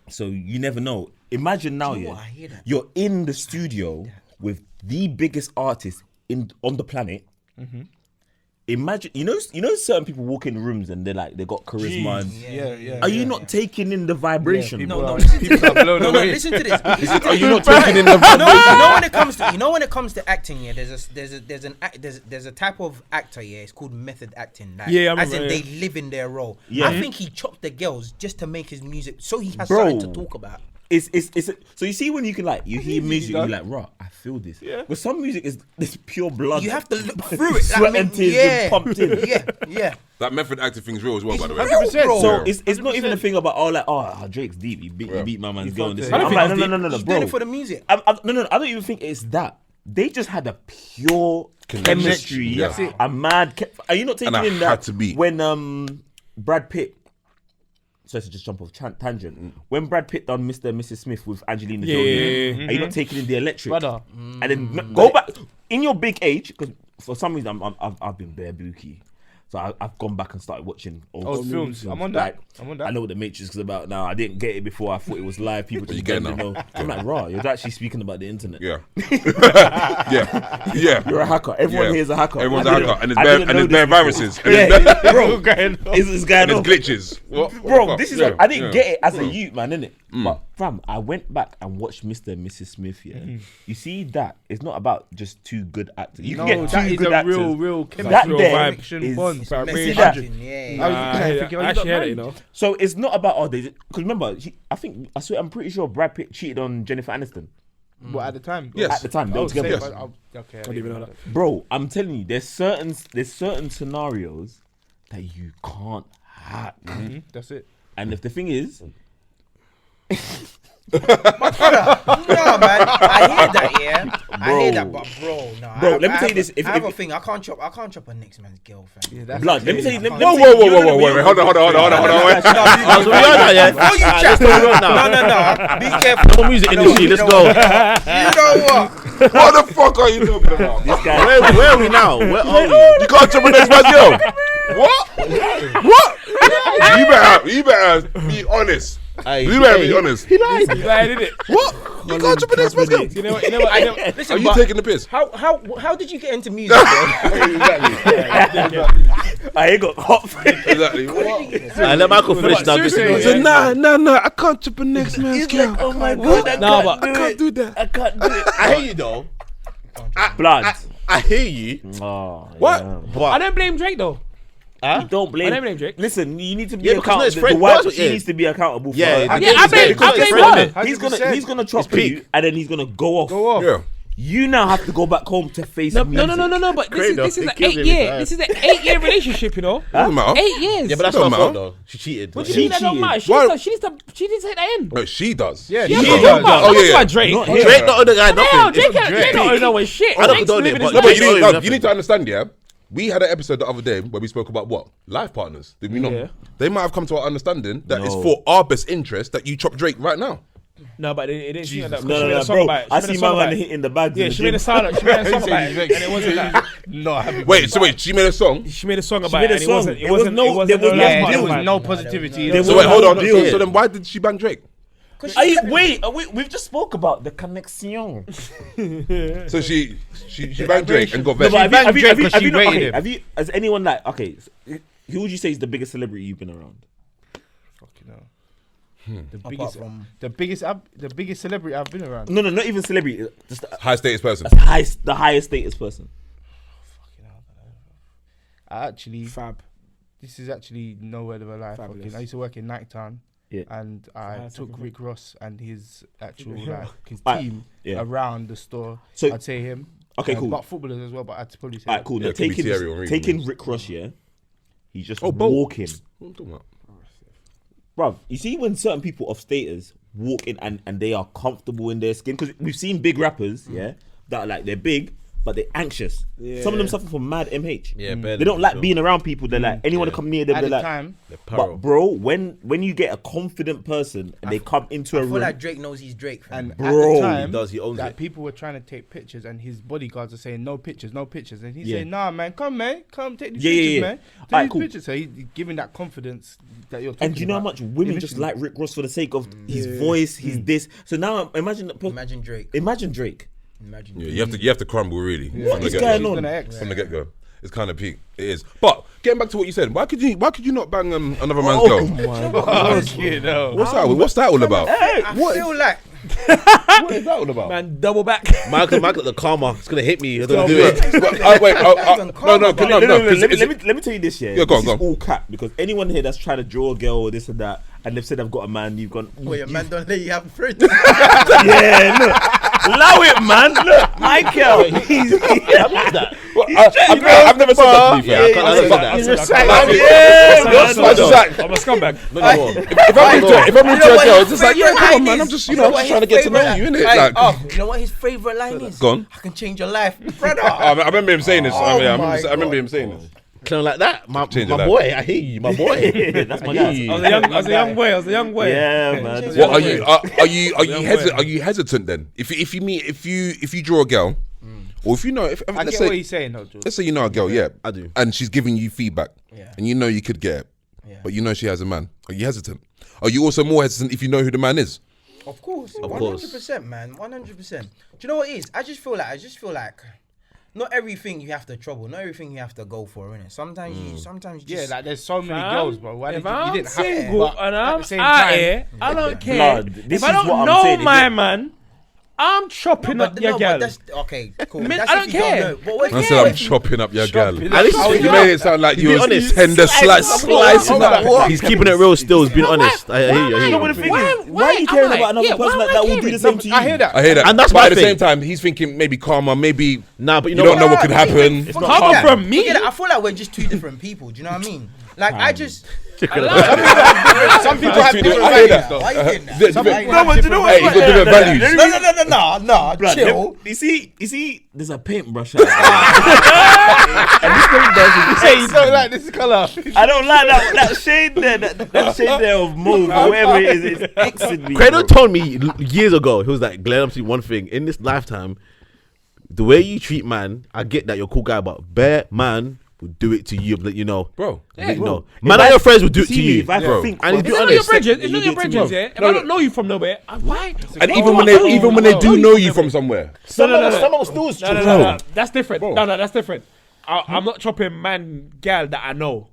so you never know. Imagine now, Do you know what? I hear that. you're in the studio with the biggest artist on the planet, imagine, you know, certain people walk in rooms and they're like, they got charisma. And, Yeah. are you not taking in the vibration? people No, are- listen to people are blown No, away. listen to this. Listen to Are you this. not taking in the You know when it comes to acting, yeah, there's a type of actor, yeah, it's called method acting. Like, Yeah, I as in remember, they live in their role. Yeah. I think he chopped the girls just to make his music, so he has Bro. something to talk about. It's so you see when you can like you hear music and you're like, raw, I feel this. Yeah. But some music is this pure blood. You have to look through it. Sweat and tears being pumped in. Yeah. That method acting thing's real as well, by the way. 100%. Bro. So it's not even a thing about Drake's deep. He beat my man's girl. And this. fucked it. I'm like, no, He's bro. doing it for the music. No, I don't even think it's that. They just had a pure chemistry. Yeah. That's it. A mad. Are you not taking And I in that had to be. when Brad Pitt? Sorry to just jump off tangent. When Brad Pitt done Mr. and Mrs. Smith with Angelina Jolie, Yeah. are you not taking in the electric? Brother. And then go back in your big age, because for some reason I've been bare booky. So I've gone back and started watching old films. I'm on that. I know what the Matrix is about now. I didn't get it before. I thought it was live. People just you get it didn't now. know. I'm like, raw. You're actually speaking about the internet. Yeah. Yeah. You're a hacker. Everyone here is a hacker. Everyone's a I didn't- hacker. And I didn't know there's bare this viruses. before. And there's bare- Bro, going on? it's going and on. there's glitches. What the Bro, fuck? this is Yeah, I didn't yeah. get it as a youth, man, innit? But fam, I went back and watched Mr. and Mrs. Smith. Yeah, you see that it's not about just two good actors. You can get that two is good a actors. real That chemistry, there connection, is- bond. Bro, Messy See that? acting, yeah. I actually heard it, you know. So it's not about because remember, I'm pretty sure Brad Pitt cheated on Jennifer Aniston What, at the time? Yes. at the time. They were together. yes. Okay. I didn't even know that. Bro, I'm telling you, there's certain scenarios that you can't hack. That's it. And if the thing is, No, man. I hear that, yeah. I hear that, but bro, no. Bro, let me tell you this, I have a thing. I can't chop a next man's girl, fam. Yeah, that's blood. Let me tell you. Whoa. Wait. Hold on. Wait. So we are now, yeah. Before you chat, no. Be careful. No music industry. Let's go. You know what? What the fuck are you talking about? This guy, Where are we now? Where are we? You can't jump with next man's girl. What? You better be honest. You better be honest. He lied, didn't it? What? You can't jump with next man's girl. You know what? Listen, Are you but taking the piss? how did you get into music, bro? I ain't got hot. Exactly. What? I let Michael finish now. This seriously, is yeah. Nah. I can't jump with next man's girl. Oh my god, I can't do that. I can't do it. I hear you though. Blood. I hear you. Oh, What? yeah. I But don't blame Drake though. Don't blame. I don't blame Drake. Listen, you need to be Yeah, because no, accountable. his friend The wife, was- she yeah. needs to be accountable. For Yeah, her. yeah, I Because blame it's her. friend, He's gonna chop peak. you, and then he's gonna go off. Go off. Yeah. You now have to go back home to face No, music. no. But this is It an kills 8 every year. time. This is an 8-year relationship. You know, Doesn't matter. 8 years. yeah, but that's Don't not her fault matter. though. She cheated. What do She you mean that don't cheated. matter? Why- She needs to take that in. No, she does. Yeah, Yeah, she but does. don't matter. Oh, yeah, That's yeah. why Drake. Not Hell, here. Drake not owe the guy nothing. Drake It's don't Drake. know his shit. I don't Drake's condone it, living but his No, Drake but life. don't owe him you need to nothing. understand, yeah. We had an episode the other day where we spoke about what? Life partners. Did we not? Yeah. They might have come to our understanding that it's No. for our best interest that you chop Drake right now. No, but it didn't seem like that. 'cause No, she made a no, song bro. about it. I She made see a my song man about it. hitting the bags. Yeah, in the she made a gym. song about it, and it wasn't that. No, happy. Wait, she made a song. She made a song about made it, a and song. it wasn't There was no life Yeah, partner there was vibe. no positivity. There So was wait, hold on. no- So then why did she ban Drake? We've just spoke about the connection. So she banned Drake and got No, vexed. but have you- banned Drake 'cause she rated him. Have you? Has anyone like? Okay, who would you say is the biggest celebrity you've been around? Fucking hell. The biggest celebrity I've been around. No, not even celebrity. Just the High status person. highest status person. I actually, Fab. this is actually no word of a lie. Fabulous. Fucking, I used to work in Nighttown, Yeah. and I Nice, took everything. Rick Ross and his actual like his Alright, team yeah. around the store. So- I'd say him. Okay, cool. But footballers as well. But I'd probably say. All right, cool. Yeah, Now it could be Thierry Henry, taking man. Rick Ross, yeah. He's just Bolt. walking, What am I talking about? bruv. You see when certain people of status walk in and they are comfortable in their skin, because we've seen big rappers, yeah, that are like they're big but they're anxious. Some of them suffer from mad MH. Yeah, barely, They don't like sure. being around people. They're like anyone to come near them. At They're the like, time, The but peril. bro, when you get a confident person and they come into a I feel room, like Drake knows he's Drake, fam. and Bro, at the time, he does, he owns that it. people were trying to take pictures, and his bodyguards are saying no pictures, and he's Yeah. saying, nah, man, come take these Yeah, pictures, yeah. man. Take Alright, these cool. pictures. So he's giving that confidence that you're talking and do you know how about. much women just Initially. like Rick Ross for the sake of his voice, his this. So now imagine Imagine Drake. Imagine Drake. Imagine. Yeah, you have to crumble really. What from the is get-go. going He's on? gonna X. From the get go. It's kind of peak. It is. But getting back to what you said, why could you not bang another man's girl? What's that all about? I feel like What is that all about? Man, double back. Michael, the karma. It's gonna hit me. It's gonna do it. Let me tell you this, yeah. Yeah, go on, this go is on. all cap because anyone here that's trying to draw a girl or this and that, and they've said I've got a man, you've gone. wait, a man don't let you have friends. Yeah, look, allow it, man. Look, Michael. I've never said that to you. Yeah, I can't I'm a scumbag. If I'm into a girl, it's just like, yeah, come on, man. I'm just trying to get to know you, innit? Like, You know what his favorite line is? Go on. I can change your life, brother. I remember him saying this. I remember him saying this. Clown like that, my Change your boy. I hear you, my boy. That's my guy. I was a young boy. Yeah, man. What are you hesitant then? If you draw a girl, or if you know, I let's get say, what he's saying, though, George. let's say you know a girl, yeah, I do. and she's giving you feedback, Yeah. and you know you could get it, Yeah. but you know she has a man. Are you hesitant? Are you also more hesitant if you know who the man is? Of course, Of course. 100%, man, 100%. Do you know what it is? I just feel like not everything you have to trouble, not everything you have to go for, innit? Sometimes you Yeah, just like there's so many girls, bro. Why If you I'm didn't have to? single But and at I'm the same out time, here, I don't care. Blood, this If I is what don't I'm know saying, if my you- man, I'm chopping up your girl. that's okay, cool. Man, That's I if don't you care. know. But what I if said you- I'm chopping up your girl. At least You made it sound like you be was honest. tender slicing up. He's keeping it real still. He's being honest. I hear you. I hear No, but the you. thing is, why are you caring about another person that will do the same to you? I hear that. I hear that. And that's but my at the thing. same time, he's thinking maybe karma, maybe Nah, but you you don't know know what could happen. Forget Come that. from me. Forget that. I feel like we're just two different people. Do you know what I mean? Like I just. Some people have different I hear values, that. though. Why you doing that? No, Some but- people No, have but you know Hey, you got different values. No, Blood, chill. You see, there's a paintbrush out there. And this paintbrush is Hey, you don't like this color? I don't like that shade there, that shade there of mauve or whatever it is. It's Xing me. Credo bro. told me years ago, he was like, Glenn, I'm saying one thing. In this lifetime, the way you treat man, I get that you're a cool guy, but bare man will do it to you. Let you know. Bro. Let you know. If Man, I- your friends will do it see to me, you. if I Bro. think, And It's be not your honest. bridges. It's you not do your it to bridges, me. yeah. If I don't know you from nowhere, why? And even when they do know you from somewhere, No. Someone still is No. That's different. Bro. No, that's different. I'm not chopping man, gal that I know.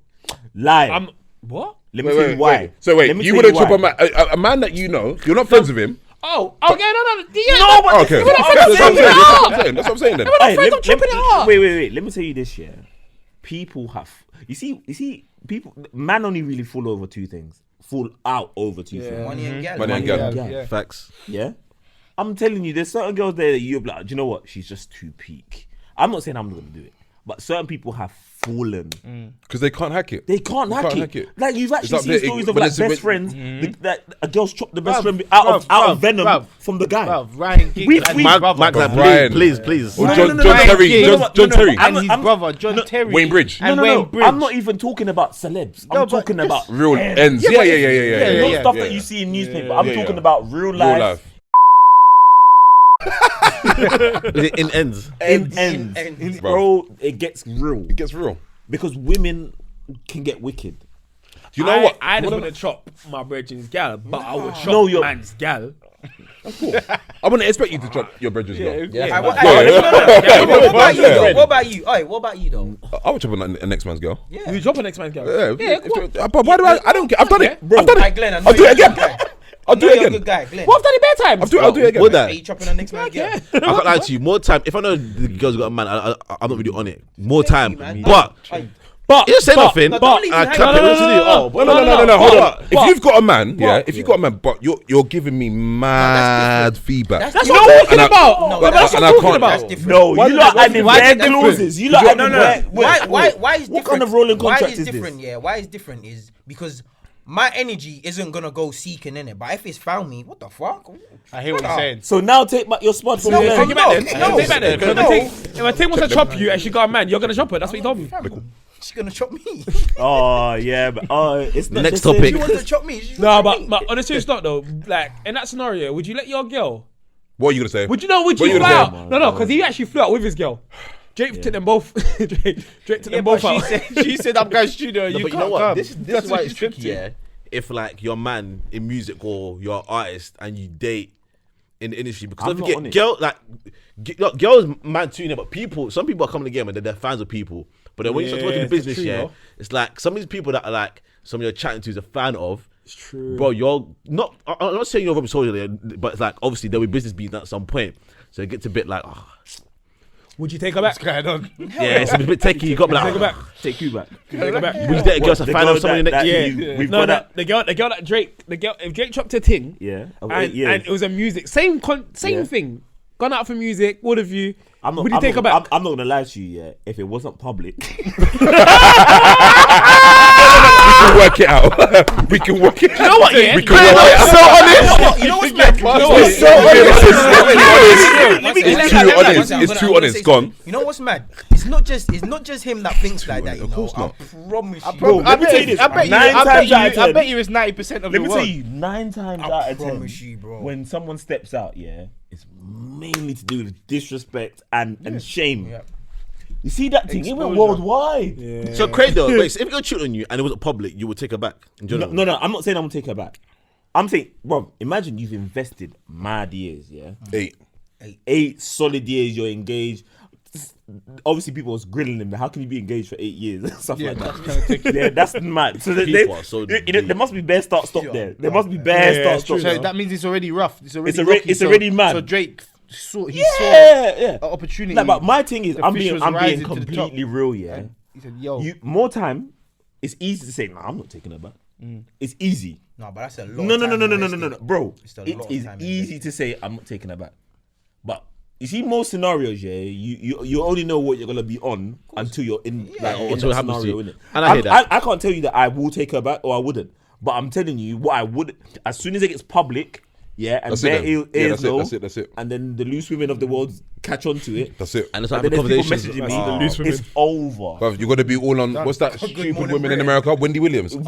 lie. I'm what? Let me tell you why. So wait, Let me you tell wouldn't why. chop a man that you know. You're not friends with him. Oh, okay, no. Yeah, No, but Okay, We're not friends, that's what I'm saying. chopping it That's what up. I'm saying. That's what I'm saying then. We're not friends, I'm chopping it up. Wait. Let me tell you this, yeah. People have. You see, people. Man only really fall over two things. Fall out over two things. Money and gal. Money and gal. Yeah. Facts. Yeah. I'm telling you, there's certain girls there that you're like, do you know what? She's just too peak. I'm not saying I'm not gonna do it, but certain people have fallen. Because they can't hack it. They can't hack it. Like you've actually up seen there, stories it- of when like it's- best friends that a girl's chopped the best Bruv, friend out of venom bruv, from the guy. Bruv, Ryan Giggs We've- and we've- his brother. Mike, like, Brian. please. Or No, John no, no, John no, Terry. Giggs. John No, Terry. And his I'm- brother, John Terry. Wayne Bridge. And No, Wayne Bridge. I'm not even talking about celebs. I'm talking about Real ends. Yeah. not stuff that you see in newspaper. I'm talking about real Real life. life. In ends. Ends. Bro. Bro, it gets real It gets real. because women can get wicked. Do you know what? I just want to chop my brethren's gal, but I would chop No, you're- man's gal. I wouldn't expect you to chop your bridges, though. Alright, what about you? Alright, what about you though? I would chop a next man's girl. You chop an next man's gal. Yeah. Cool. But why do I don't care. I've done it. Okay. I've done Alright, it. Glenn, I know I'll do you're it a good again. guy. I'll do I know it you're a again. good guy, Glenn. What have done in bad times? I'll do it again. Would Are that? you chopping the next man? Yeah. I can't lie to you. More time. If I know the girl's got a man, I'm not really on it. More time. man. But you don't say nothing. no, But don't leave I me clap it. hanging. What to do? Oh, No. Hold on. But- If you've got a man, if you've got a man, but you're giving me mad feedback. That's what I'm talking about. No, But that's what and I I'm talking can't- about. That's different. No, Why you did lot why- adding why bare is that clauses. You lot No. adding Why is What different? kind of rolling Why contract is is this? different? Yeah, why is different is because my energy isn't gonna go seeking in it. But if it's found me, what the fuck? I hear what you're saying. So now take back your spot from No, there. Take it back then. No, Take it back then. no. If a thing wants to chop you and she got a man, you're gonna chop her. That's what you told me. She's gonna chop me. Oh yeah, but it's not Next the same. topic. She wants to chop me. She No, wants to chop but me. on a serious note though, like in that scenario, would you let your girl? What are you gonna say? Would you know? Would What you you fly gonna out? No, because he actually flew out with his girl. Drake took them both. Drake took them both out. She said, I'm going studio. No, You but you can't know what? come. This That's is why what it's she tricky, said. yeah. If like you're a man in music or you're an artist and you date in the industry, because I'm don't not on forget, it. girls man too, you know, but some people are coming to the game and they're fans of people, But then when you start working in it's business, true, yeah, though. it's like some of these people that are like some of you're chatting to is a fan of. It's true. Bro, you're not. I'm not saying you're Robert Soldier, but it's like obviously there'll be business being at some point, so it gets a bit like, Would you take her back? What's going on? yeah, it's a bit techie. You got to be Take her like, back. Take you back. Take her back. would you date a girl that's a The fan girl of someone that- next? that Yeah, We've No, got no, that. the girl that Drake, if Drake chopped her ting, Yeah. Of and 8 years. it was a music, same Yeah. thing. Gone out for music, all of you. Would you take her back? I'm not gonna lie to you. Yeah, if it wasn't public, We can work it out. We can work it out. You know what? Yeah, We can work it out. So honest. You know what's mad? It's too honest. Gone. You know what's mad? It's not just him that thinks like that. You know, course not. I promise you. Bro, let me tell you this. I bet you. 9 I bet times out of you. I 10. bet you it's 90% of Let the me world. tell you, 9 times out of 10, promise you, bro. when someone steps out, yeah, it's mainly to do with disrespect and shame. Yeah. You see that thing? It went Exposure. worldwide. So Craig though, wait, so if you're cheating on you and it wasn't public, you would take her back in general. No, I'm not saying I'm gonna take her back. I'm saying, bro, imagine you've invested mad years, yeah, 8 solid years. You're engaged. Obviously, people was grilling him. How can you be engaged for 8 years? Stuff like that. Yeah, that's mad. So People are so there must be bare stop there. There must be bare stop. So that means it's already rough. It's already. It's already mad. So Drake saw. He saw Yeah. an opportunity. Like, but my thing is, The I'm fish being was rising to the completely top. real. Yeah, He said, "Yo, more time. It's easy to say, nah, I'm not taking her back. It's easy. No, but that's a lot. No, bro. It's a It lot of is time easy to say I'm not taking her back, but you see, most scenarios, yeah, you only know what you're gonna be on until you're in in until that it happens to scenario, you. innit? And I hear that. I can't tell you that I will take her back or I wouldn't, but I'm telling you what I would. As soon as it gets public, yeah, and That's it bare then. ears low, That's it. and then the loose women of the world catch on to it. That's it. And it's And like then a there's people conversation. messaging me. It's over. Bruv, you got to be all on. What's that stupid morning, women in Bray. America? Wendy Williams. Bro.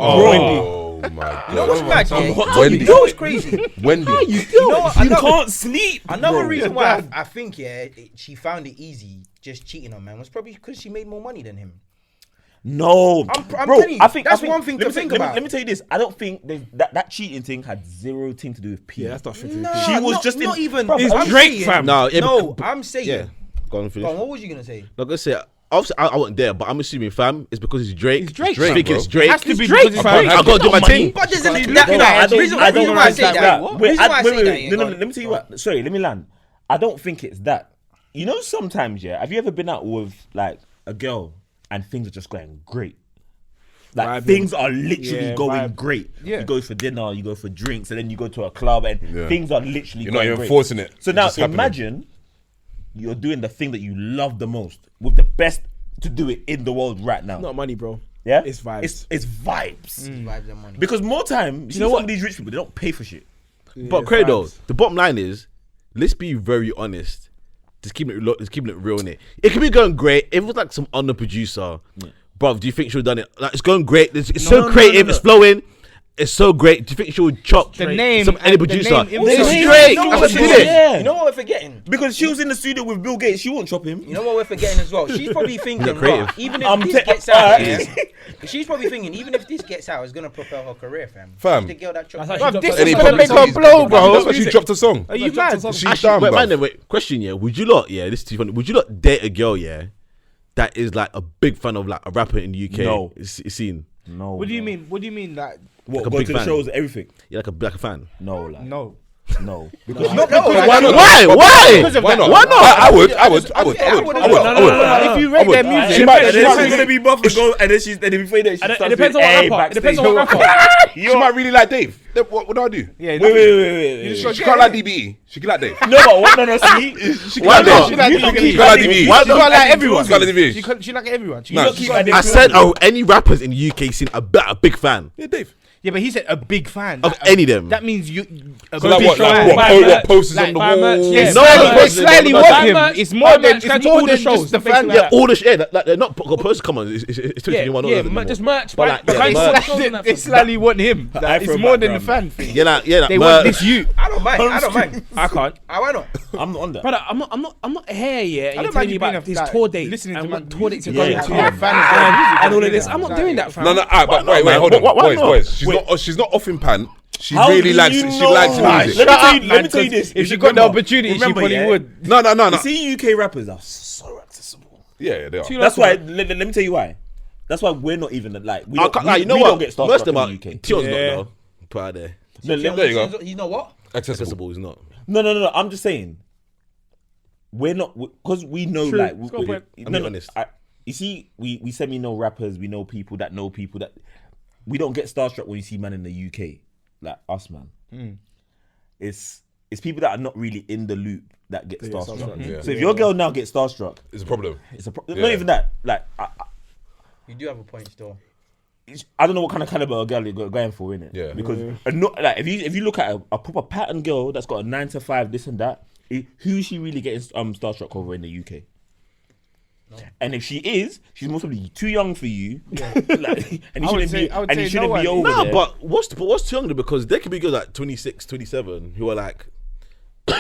Oh my You know what's god. mad? Yeah? Wendy. You know what's crazy? Wendy. You know what? You can't sleep. Another bro. reason why I think she found it easy just cheating on man was probably because she made more money than him. No, I'm bro. telling you, that's one thing to let me think say- about. Let me tell you this. I don't think that cheating thing had zero thing to do with P. Yeah, that's not fit. Nah, She was not, just not in- even. Bro, it's I'm Drake, saying- fam. No, yeah, No, but- I'm saying. Yeah. Go on, finish. Go on, what was you gonna say? Like I said, obviously I wasn't there, but I'm assuming, fam, it's because it's Drake. It's Drake, I think bro. it's Drake. It has to be Drake, because it's fam. Drake. I gotta do my thing. But there's that. No, I don't. Reason I don't why I say understand that. that. Reason why I say that. No. Let me tell you what. Sorry, let me land. I don't think it's that. You know, sometimes, yeah. Have you ever been out with like a girl and things are just going great? Like Vibing. things are literally Yeah, going vibe. great. Yeah. You go for dinner, you go for drinks, and then you go to a club, and things are literally. You're not going even great. forcing it. So It's now just happening. imagine you're doing the thing that you love the most with the best to do it in the world right now. Not money, bro. Yeah, It's vibes. It's vibes. Vibes and money. Because more time, you know what? These rich people, they don't pay for shit. But Craig though, the bottom line is, let's be very honest. Just keeping it real in it. It could be going great. If it was like some under producer, bruv, do you think she would have done it? Like, it's going great. It's so creative. It's flowing. It's so great. Do you think she would chop The name some any and the producer? name- It's the name- Drake. You know That's what what she we're did. Yeah. You know what we're forgetting? Because she was in the studio with Bill Gates, she won't chop him. You know what we're forgetting as well? She's probably thinking, creative. "Right, even if I'm this te- gets out, alright. she's probably thinking, even if this gets out, it's gonna propel her career, fam. Fam. She's the girl that chopped. That's how she Bruv, this dropped is Any her- gonna public make her songs. blow, bro. That's why she dropped a song. Are you mad? She's Actually, done, wait, bruv. wait. Question, yeah. Would you lot, yeah, this is too funny. Would you lot date a girl, yeah, that is like a big fan of like a rapper in the UK? No. It's scene. No. What do you mean? What do you mean that? What, Like a go big to the fan. shows, everything? You're like a fan. No, like, No. no. Why not? Why? Why not? Why not? I would. If you rate their music, She might- And she then might she's gonna be buff and go, and then she's then before that she And starts it depends on doing, what "Hey, rapper. It depends on backstage." what rapper. She might really like Dave. What do I do? yeah, Wait. She can't like DBE. She can like Dave. No, but what? No, see. She can Why like not? Dave. She like She can DBE. like DBE. Why She can't like everyone. She can't like DBE. She like everyone. Nah, don't keep adding I said, any rappers in the UK scene a big fan Yeah, Dave. Yeah, but he said a big fan of That- any of them. That means you. A So like big what? Like fan. what? Buy What merch. posters Like on the buy merch, wall? yeah. No, It's slightly buy what him. merch, It's buy more than merch, it's can do more all than the shows, just the basically fan. like Yeah, that. all the shit. Like, they're not got posters. Come on, it's 2021. Yeah, not just merch. But like, buy- yeah, buy merch. shows and that They stuff. slightly want him. Like, it's Afro more than the background. fan thing. Yeah, like They merch. want this you. I don't mind. I don't mind. I can't. Why not? I'm not on that. Brother, I'm not here yet. You're don't telling mind me you being about a- his like, tour dates listening and to what my tour dates you're music. going Yeah, to yeah. and- Fan of their music and all of and this. everything. I'm not doing that, fam. No, but wait, hold on, boys. She's not off in pan. She How really do likes. you She know? likes Right, music. Let me tell you this. If she got the opportunity, she remember, probably yeah? would. No. You see, UK rappers are so accessible. Yeah, they are. That's why. Let me tell you why. That's why we're not even like. We don't, you know we what? don't get starstruck Most of them in the are. UK. Tion's not though. Put out there. There you go. You know what? Accessible. He's not. No. I'm just saying. We're not because we know True. like. Let's go for it. I'm honest. You see, we semi-know rappers. We know people that know people that. We don't get starstruck when you see man in the UK, like us, man. It's people that are not really in the loop that get starstruck. Yeah. So if your girl now gets starstruck, It's a problem. it's a not even that. Like You do have a point still. I don't know what kind of caliber of girl you're going for, innit? Yeah. Because not like if you look at a proper pattern girl that's got a 9 to 5, this and that, who is she really getting starstruck over in the UK? And if she is, she's most probably too young for you. Like, and you shouldn't be over Nah, there. but what's too young because there could be girls like 26, 27 who are like.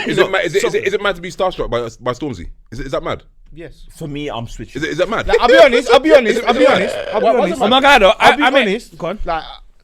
Is it mad to be starstruck by Stormzy? Is that mad? Yes. For me, I'm switching. Is that mad? Like, I'll be honest. I'm not gonna though. I'll be I honest. Go on.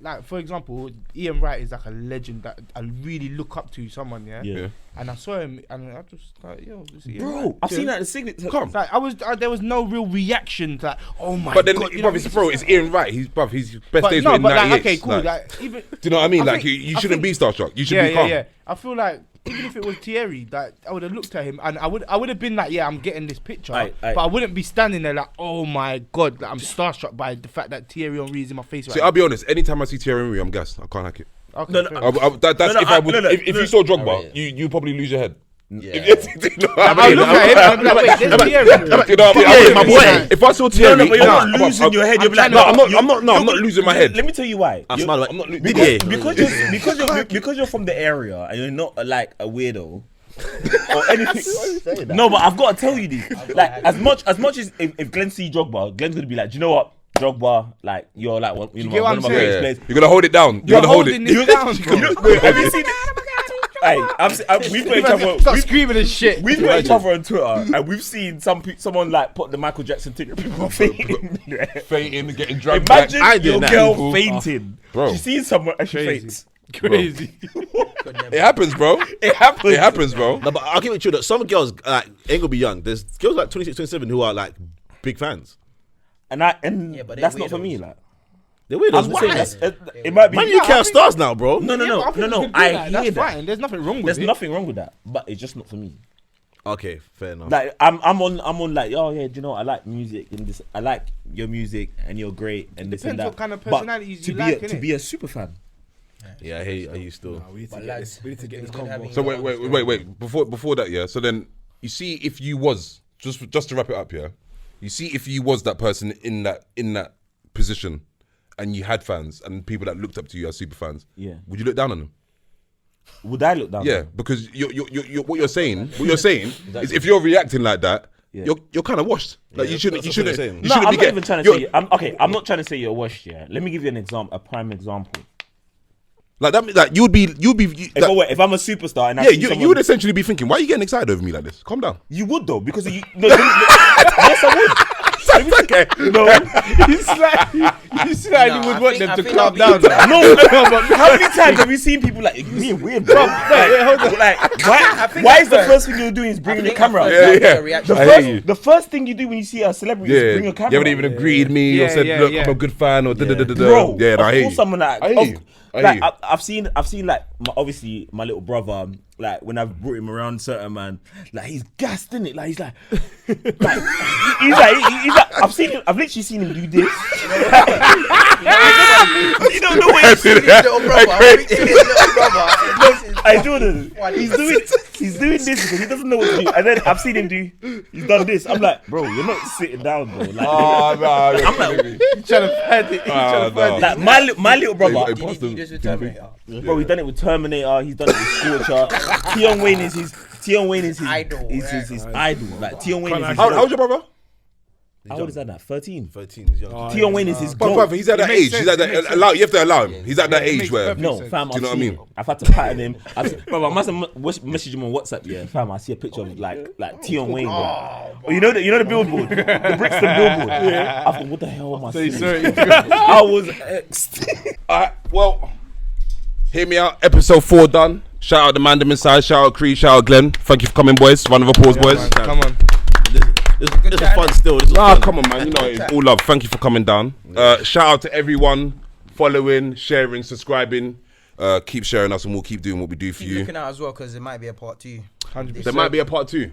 Like for example, Ian Wright is like a legend that I really look up to. Someone, Yeah. And I saw him, and I just like, yo, this is Ian Bro, Wright. I've seen that in the signature. Come. Like there was no real reaction to like, oh my But then, god, you bruv, know, it's Ian Wright. His best days no, were in but like, 98. okay, cool. Like, even do you know what I mean? I Like, think- you I shouldn't be think- starstruck. You should be calm. Yeah. I feel like even if it was Thierry, like I would have looked at him and I would have been like, yeah, I'm getting this picture, Aye. but I wouldn't be standing there like, oh my god, like, I'm starstruck by the fact that Thierry Henry is in my face. See, right I'll be honest. Anytime I see Thierry Henry, I'm gassed. I can't hack it. now. Okay, No, fair no, enough. If you saw Drogba, rate you probably lose your head. Yeah. Do you know what I I'll mean? look at him and I'll be like, wait, there's Thierry. Do you know what I mean? Yeah, My my boy. boy. If I saw Thierry, but you're not losing your head. You'll be like, no, I'm not losing my head. Let me tell you why. I'm not Because you're from the area and you're not like a weirdo or anything. No, but I've got to tell you this. Like as much as if Glenn see Drogba, Glenn's gonna be like, do you know what? Drogba, like you're like one, get what one I'm of my saying? greatest Yeah. players. You're gonna hold it down. You're You're gonna hold holding it. this down, bro. Wait, have you seen it? Hey, we've got each other. Start screaming and shit. We've got each other on Twitter, and we've seen someone like put the Michael Jackson thing. People fainting. Fainting, getting dragged back. Imagine your that. girl People. fainting. Bro. She sees someone and she Crazy. faints. Crazy. It happens, bro. It happens. It happens, bro. No, but I'll give it true that some girls like ain't gonna be young. There's girls like 26, 27 who are like big fans. And Yeah, but they're that's not for me. weirdos. Like, They're weirdos. I'm Why? saying it might be. Man, you can't stars now, bro. No. I I hear That's that. fine. There's nothing wrong with There's it. nothing wrong with that, but it's just not for me. Okay, fair enough. Like I'm on like, oh yeah, do you know what? I like music and this. I like your music and you're great and this and Depends that. what kind of But personalities to you be like, to innit? be a super fan. Yeah, I hear you still. We need to But get lads, this. We need to get this it's good convo. having So you on. wait. Before that, yeah. So then you see if you was just to wrap it up, yeah. You see if you was that person in that position, and you had fans and people that looked up to you as super fans. Yeah. Would you look down on them? Would I look down? Yeah, because you're what you're saying is if you're reacting like that, Yeah. you're kind of washed. Like Yeah, you shouldn't that's what I'm saying. you No, shouldn't I'm be not getting. even trying to say. I'm not trying to say you're washed. Yeah. Let me give you an example, a prime example. Like that. Like you'd be. If I'm a superstar and I Yeah, see someone, you would essentially be thinking, why are you getting excited over me like this? Calm down. You would though, because you. Yes, I would. Okay. No, You slightly would I want think- them I to think calm that'll down. be- no. But how many times have you seen people like you're being weird, bro? Why is the first thing you're doing is bringing the camera out? Yeah. The first thing you do when you see a celebrity is bring your camera. You haven't even agreed me or Yeah, said, yeah, look, yeah. I'm a good fan or da-da-da-da-da. Bro, Yeah, no, I of hear course you. someone like, I hear you. I hear you. I've seen like obviously my little brother, like when I've brought him around certain man, like he's gassed in it, like he's like he's like I've literally seen him do this. You don't know what he's See doing. that? Little brother. Hey Jordan, he's doing this because he doesn't know what to do, and then I've seen him he's done this. I'm like, bro, you're not sitting down, bro. Like, Oh, no. I'm like, He's trying to find it. He's trying to find like my little brother. Did he just return it? Bro, he's done it with Terminator. He's done it with Scorcher. Tion Wayne is his Idol, His idol. Like Tion Wayne is his. How old's your brother? How old is that now? 13. 13 is young. Tion Wayne is his But goal. brother, he's at that age. He's at that. You have to allow him. He's at that age where. No, fam, Do you know what I mean? I've had to pattern him. Bro, I must have messaged him on WhatsApp. Yeah, fam, I see a picture of like Tion Wayne. Bro. Oh, you know the billboard, the Brixton billboard. Yeah. I thought, what the hell am I saying? I was X'd. Alright, well, hear me out. Episode 4 done. Shout out the man them inside. Shout out Creedz. Shout out Glenn. Thank you for coming, boys. Round of applause, boys. Come on. This is fun still. This is Nah, fun. come on, man. You know, it's all love. Thank you for coming down. Shout out to everyone following, sharing, subscribing. Keep sharing us and we'll keep doing what we do for Keep you. looking out as well because there might be a part 2. 100%. There might be a part 2.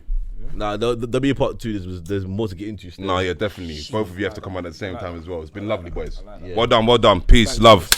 Nah, there'll be a part 2. There's more to get into still. No, yeah, definitely. Both of you have to come on at the same time as well. It's been lovely, boys. Well done. Peace, love.